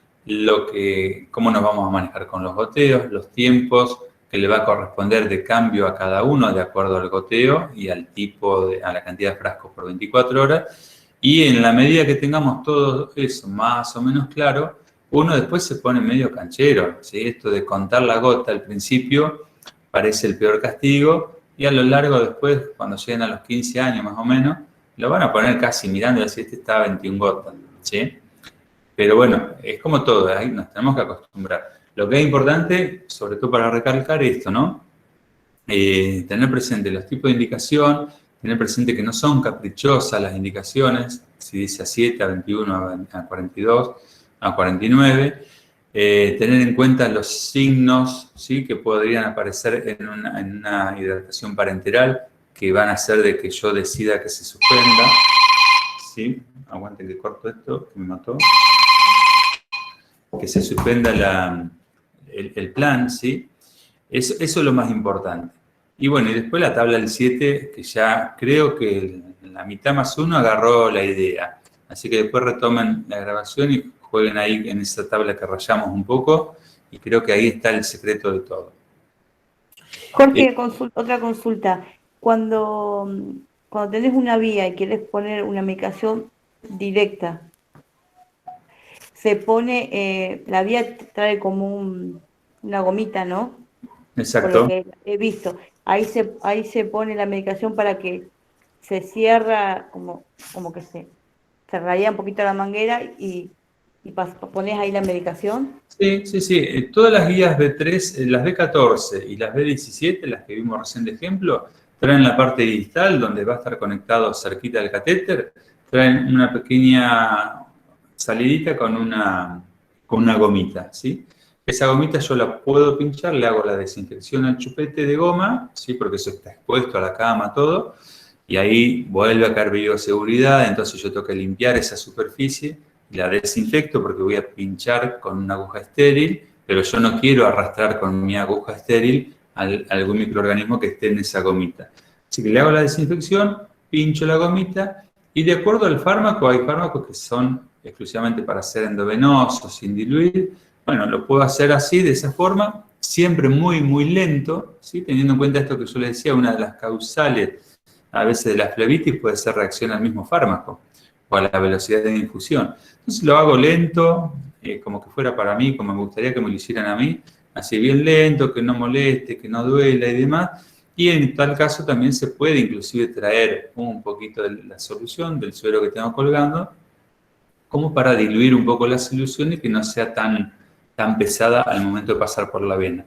cómo nos vamos a manejar con los goteos, los tiempos que le va a corresponder de cambio a cada uno de acuerdo al goteo y al tipo, a la cantidad de frascos por 24 horas. Y en la medida que tengamos todo eso más o menos claro, uno después se pone medio canchero, ¿sí? Esto de contar la gota al principio parece el peor castigo y a lo largo después, cuando lleguen a los 15 años más o menos, lo van a poner casi mirando y decir, este está a 21 gotas, ¿sí? Pero bueno, es como todo, ahí nos tenemos que acostumbrar. Lo que es importante, sobre todo para recalcar esto, ¿no? Tener presente los tipos de indicación, tener presente que no son caprichosas las indicaciones, si dice a 7, a 21, a 42, a 49, tener en cuenta los signos, ¿sí? Que podrían aparecer en una hidratación parenteral, que van a hacer de que yo decida que se suspenda, ¿sí? Aguante que corto esto, que me mató. Que se suspenda el plan, ¿sí? Eso es lo más importante. Y bueno, y después la tabla del 7, que ya creo que la mitad más uno agarró la idea. Así que después retomen la grabación y jueguen ahí en esa tabla que rayamos un poco, y creo que ahí está el secreto de todo. Jorge, otra consulta. Cuando tenés una vía y quieres poner una medicación directa, se pone, la vía trae como una gomita, ¿no? Exacto. Por lo que he visto. Ahí se pone la medicación para que se cierra, como que se raya un poquito la manguera y pones ahí la medicación. Sí. Todas las guías B3, las B14 y las B17, las que vimos recién de ejemplo, traen la parte distal donde va a estar conectado cerquita del catéter, traen una pequeña salidita con una gomita, ¿sí? Esa gomita yo la puedo pinchar, le hago la desinfección al chupete de goma, ¿sí? Porque eso está expuesto a la cama, todo, y ahí vuelve a caer bioseguridad, entonces yo tengo que limpiar esa superficie y la desinfecto porque voy a pinchar con una aguja estéril, pero yo no quiero arrastrar con mi aguja estéril algún microorganismo que esté en esa gomita. Así que le hago la desinfección, pincho la gomita y de acuerdo al fármaco, hay fármacos que son exclusivamente para ser endovenosos, sin diluir. Bueno, lo puedo hacer así, de esa forma, siempre muy, muy lento, ¿sí? Teniendo en cuenta esto que yo les decía, una de las causales a veces de la flebitis puede ser reacción al mismo fármaco o a la velocidad de infusión. Entonces lo hago lento, como que fuera para mí, como me gustaría que me lo hicieran a mí, así bien lento, que no moleste, que no duela y demás. Y en tal caso también se puede inclusive traer un poquito de la solución, del suero que tengo colgando, como para diluir un poco la solución y que no sea tan pesada al momento de pasar por la vena.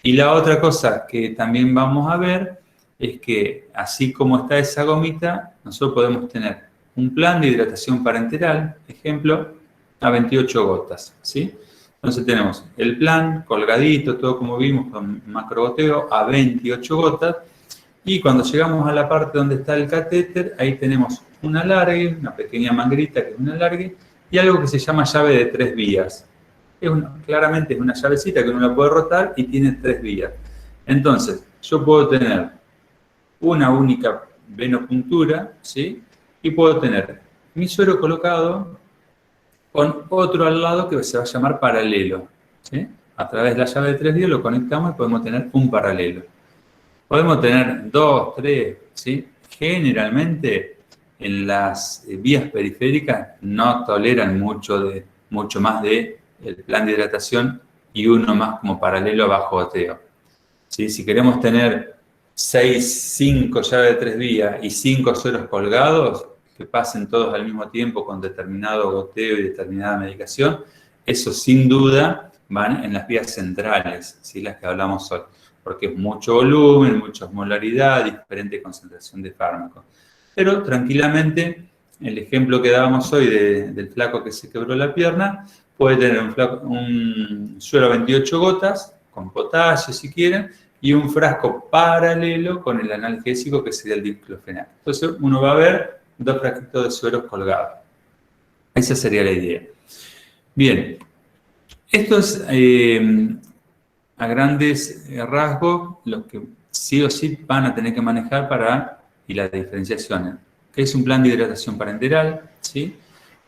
Y la otra cosa que también vamos a ver es que así como está esa gomita, nosotros podemos tener un plan de hidratación parenteral, ejemplo, a 28 gotas, ¿sí? Entonces tenemos el plan colgadito, todo como vimos, con macrogoteo a 28 gotas, y cuando llegamos a la parte donde está el catéter, ahí tenemos un alargue, una pequeña manguerita que es un alargue, y algo que se llama llave de 3 vías. Claramente es una llavecita que uno la puede rotar y tiene 3 vías. Entonces, yo puedo tener una única venopuntura, ¿sí? Y puedo tener mi suero colocado con otro al lado que se va a llamar paralelo, ¿sí? A través de la llave de 3 vías lo conectamos y podemos tener un paralelo. Podemos tener 2, 3, ¿sí? Generalmente en las vías periféricas no toleran mucho más de el plan de hidratación y uno más como paralelo a bajo goteo, ¿sí? Si queremos tener 5 llaves de 3 vías y 5 sueros colgados, que pasen todos al mismo tiempo con determinado goteo y determinada medicación, eso sin duda van en las vías centrales, ¿sí? Las que hablamos hoy, porque es mucho volumen, mucha osmolaridad, diferente concentración de fármacos. Pero tranquilamente, el ejemplo que dábamos hoy del flaco que se quebró la pierna, puede tener un suero a 28 gotas, con potasio si quieren, y un frasco paralelo con el analgésico que sería el diclofenac. Entonces uno va a ver 2 frasquitos de sueros colgados. Esa sería la idea. Bien, esto es a grandes rasgos los que sí o sí van a tener que manejar y las diferenciaciones. ¿Qué es un plan de hidratación parenteral? ¿Sí?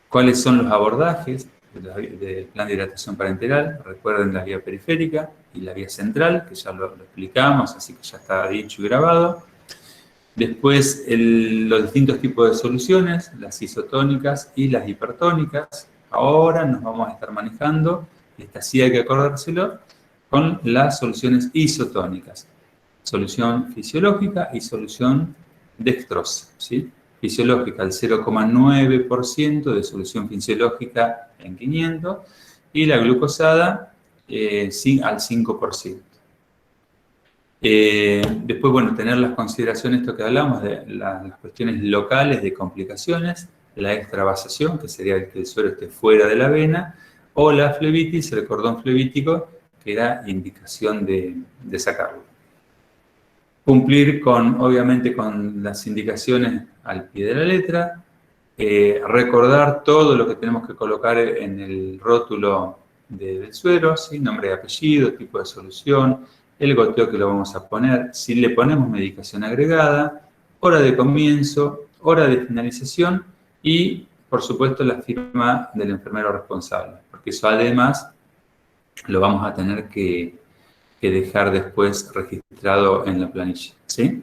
¿Cuáles son los abordajes del plan de hidratación parenteral? Recuerden la vía periférica y la vía central, que ya lo explicamos, así que ya está dicho y grabado. Después, los distintos tipos de soluciones, las isotónicas y las hipertónicas. Ahora nos vamos a estar manejando, y esta sí hay que acordárselo, con las soluciones isotónicas. Solución fisiológica y solución dextrosa, ¿sí? Fisiológica al 0,9% de solución fisiológica en 500 y la glucosada al 5%. Después, bueno, tener las consideraciones, esto que hablamos, de las cuestiones locales de complicaciones, la extravasación, que sería que el suero esté fuera de la vena, o la flebitis, el cordón flebítico, que da indicación de sacarlo. Cumplir obviamente con las indicaciones al pie de la letra, recordar todo lo que tenemos que colocar en el rótulo del suero, ¿sí? Nombre y apellido, tipo de solución, el goteo que lo vamos a poner, si le ponemos medicación agregada, hora de comienzo, hora de finalización y, por supuesto, la firma del enfermero responsable, porque eso además lo vamos a tener que dejar después registrado en la planilla, ¿sí?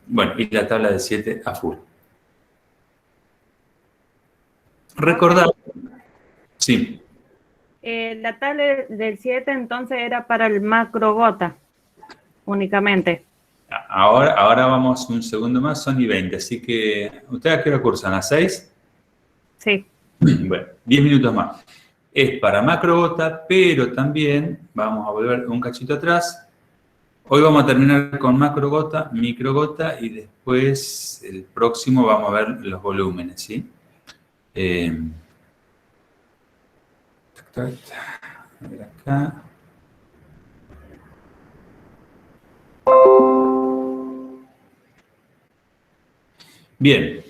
Bueno, y la tabla de 7 a full. Recordar, sí. La tabla del 7 entonces era para el macrogota únicamente. Ahora vamos un segundo más, son y 20, así que, ¿ustedes a qué hora cursan? ¿A 6? Sí. Bueno, 10 minutos más. Es para macrogota, pero también vamos a volver un cachito atrás. Hoy vamos a terminar con macrogota, microgota y después el próximo vamos a ver los volúmenes, ¿sí? A ver acá. Bien,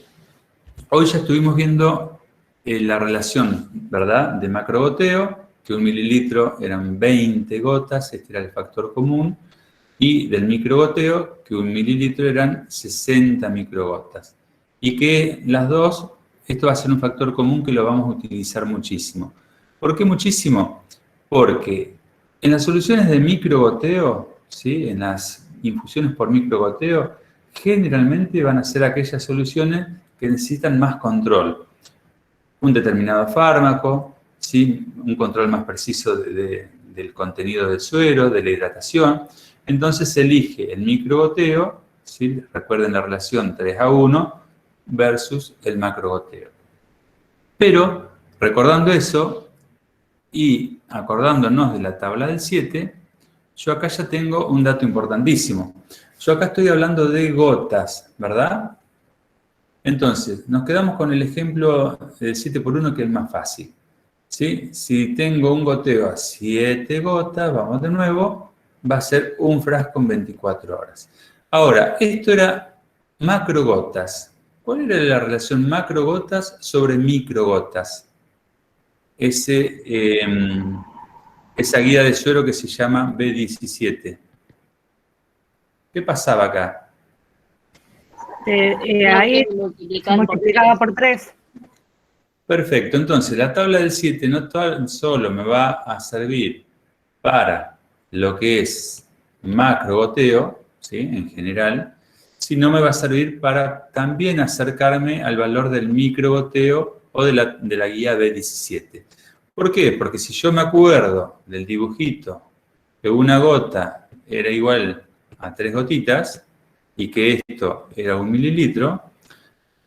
hoy ya estuvimos viendo la relación, ¿verdad?, de macrogoteo, que 1 mililitro eran 20 gotas, este era el factor común, y del microgoteo, que 1 mililitro eran 60 microgotas. Y que las dos, esto va a ser un factor común que lo vamos a utilizar muchísimo. ¿Por qué muchísimo? Porque en las soluciones de microgoteo, ¿sí?, en las infusiones por microgoteo, generalmente van a ser aquellas soluciones que necesitan más control. Un determinado fármaco, ¿sí?, un control más preciso del contenido del suero, de la hidratación. Entonces se elige el microgoteo, ¿sí?, recuerden la relación 3:1 versus el macrogoteo. Pero, recordando eso y acordándonos de la tabla del 7, yo acá ya tengo un dato importantísimo. Yo acá estoy hablando de gotas, ¿verdad? Entonces, nos quedamos con el ejemplo del 7:1, que es el más fácil, ¿sí? Si tengo un goteo a 7 gotas, vamos de nuevo, va a ser un frasco en 24 horas. Ahora, esto era macrogotas. ¿Cuál era la relación macrogotas sobre microgotas? Esa guía de suero que se llama B17. ¿Qué pasaba acá? Ahí se multiplicaba por 3. Perfecto, entonces la tabla del 7 no tan solo me va a servir para lo que es macrogoteo, ¿sí?, en general, sino me va a servir para también acercarme al valor del microgoteo o de la guía B17. ¿Por qué? Porque si yo me acuerdo del dibujito que una gota era igual a 3 gotitas y que esto era 1 mililitro,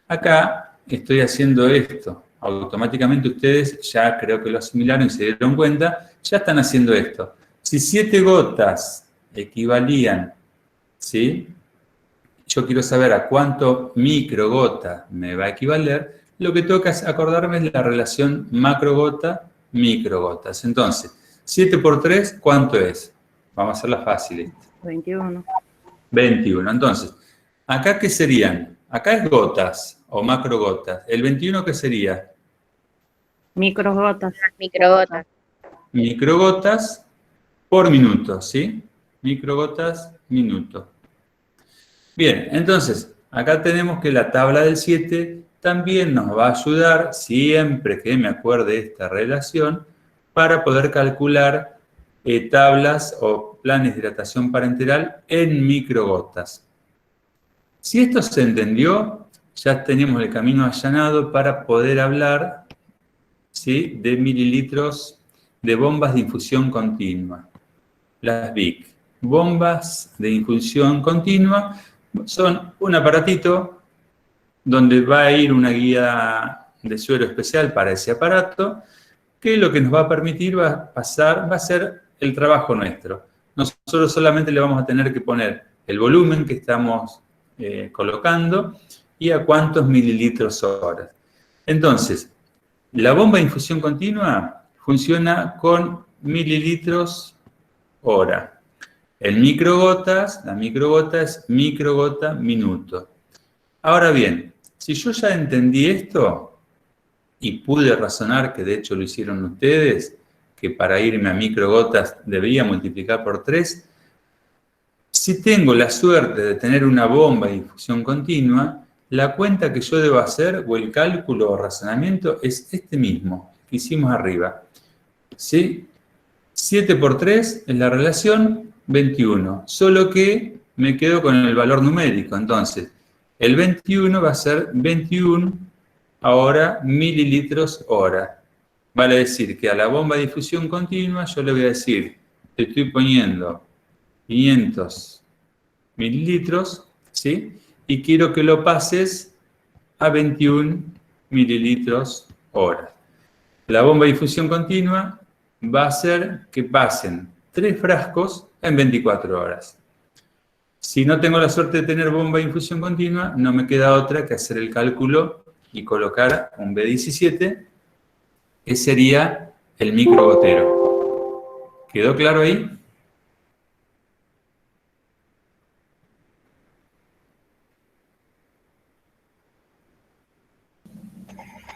acá estoy haciendo esto. Automáticamente ustedes ya creo que lo asimilaron y se dieron cuenta, ya están haciendo esto. Si 7 gotas equivalían, ¿sí?, yo quiero saber a cuánto microgota me va a equivaler, lo que tengo que acordarme es la relación macrogota-microgotas. Entonces, 7 por 3, ¿cuánto es? Vamos a hacerla fácil. 21. 21. Entonces, ¿acá qué serían? Acá es gotas o macrogotas. ¿El 21 qué sería? Microgotas. Microgotas. Microgotas por minuto, ¿sí? Microgotas, minuto. Bien, entonces, acá tenemos que la tabla del 7 también nos va a ayudar, siempre que me acuerde de esta relación, para poder calcular tablas o planes de hidratación parenteral en microgotas. Si esto se entendió, ya tenemos el camino allanado para poder hablar, ¿sí?, de mililitros de bombas de infusión continua, las BIC. Bombas de infusión continua son un aparatito donde va a ir una guía de suero especial para ese aparato, que lo que nos va a permitir va a ser el trabajo nuestro. Nosotros solamente le vamos a tener que poner el volumen que estamos colocando y a cuántos mililitros hora. Entonces, la bomba de infusión continua funciona con mililitros hora. En microgotas, la microgota es microgota minuto. Ahora bien, si yo ya entendí esto y pude razonar, que de hecho lo hicieron ustedes, que para irme a microgotas debería multiplicar por 3, si tengo la suerte de tener una bomba de infusión continua, la cuenta que yo debo hacer, o el cálculo o razonamiento, es este mismo que hicimos arriba. ¿Sí? 7 por 3 es la relación 21, solo que me quedo con el valor numérico. Entonces, el 21 va a ser 21 ahora mililitros hora. Vale decir que a la bomba de difusión continua yo le voy a decir, te estoy poniendo 500 mililitros, ¿sí?, y quiero que lo pases a 21 mililitros hora. La bomba de difusión continua va a hacer que pasen 3 frascos en 24 horas. Si no tengo la suerte de tener bomba de infusión continua, no me queda otra que hacer el cálculo y colocar un B17, que sería el microgotero. ¿Quedó claro ahí?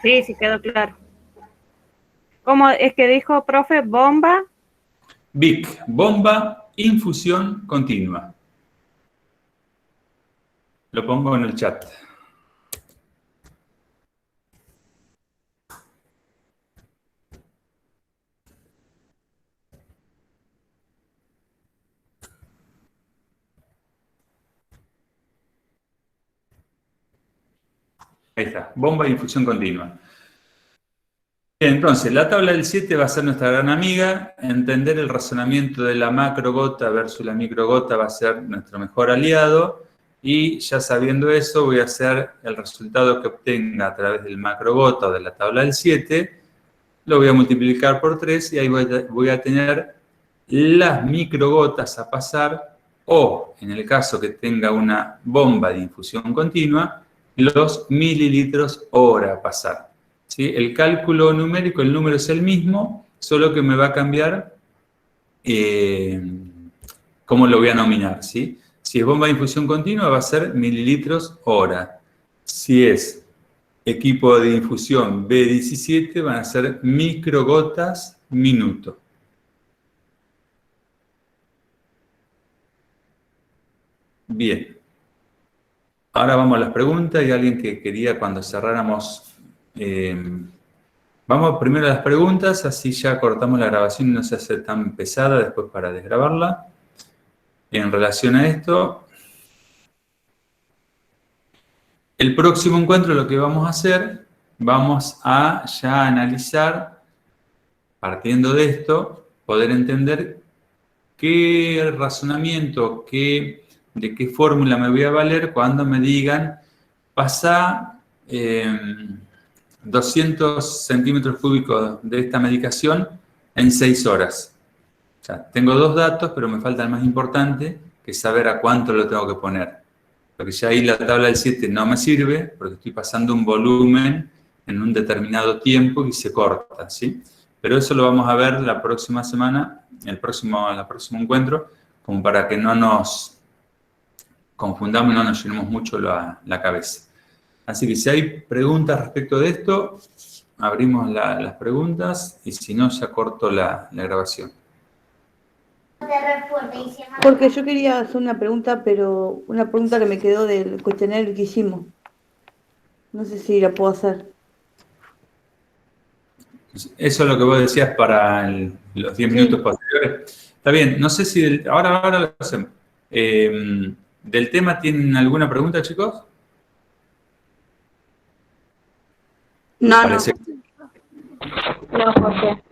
Sí, sí quedó claro. ¿Cómo es que dijo, profe? Bomba. BIC, bomba, infusión continua. Lo pongo en el chat. Ahí está, bomba de infusión continua. Bien, entonces, la tabla del 7 va a ser nuestra gran amiga. Entender el razonamiento de la macrogota versus la microgota va a ser nuestro mejor aliado. Y ya sabiendo eso, voy a hacer el resultado que obtenga a través del macrogota o de la tabla del 7. Lo voy a multiplicar por 3 y ahí voy a tener las microgotas a pasar, o en el caso que tenga una bomba de infusión continua, los mililitros hora a pasar. ¿Sí? El cálculo numérico, el número es el mismo, solo que me va a cambiar cómo lo voy a nominar. ¿Sí? Si es bomba de infusión continua, va a ser mililitros hora. Si es equipo de infusión B17, van a ser microgotas minuto. Bien. Ahora vamos a las preguntas. Hay alguien que quería cuando cerráramos... vamos primero a las preguntas, así ya cortamos la grabación y no se hace tan pesada después para desgrabarla. En relación a esto, el próximo encuentro lo que vamos a hacer, vamos a ya analizar, partiendo de esto, poder entender qué razonamiento, de qué fórmula me voy a valer cuando me digan pasá 200 centímetros cúbicos de esta medicación en 6 horas. O sea, tengo dos datos, pero me falta el más importante, que es saber a cuánto lo tengo que poner. Porque ya ahí la tabla del 7 no me sirve, porque estoy pasando un volumen en un determinado tiempo y se corta, ¿sí? Pero eso lo vamos a ver la próxima semana, el próximo encuentro, como para que no nos confundamos y no nos llenemos mucho la cabeza. Así que si hay preguntas respecto de esto, abrimos las preguntas y si no, ya corto la grabación. Porque yo quería hacer una pregunta, pero una pregunta que me quedó del cuestionario que hicimos. No sé si la puedo hacer. Eso es lo que vos decías para los 10 minutos posteriores. Está bien, no sé si... Ahora lo hacemos. ¿Del tema tienen alguna pregunta, chicos? No, Parece. no, Jorge.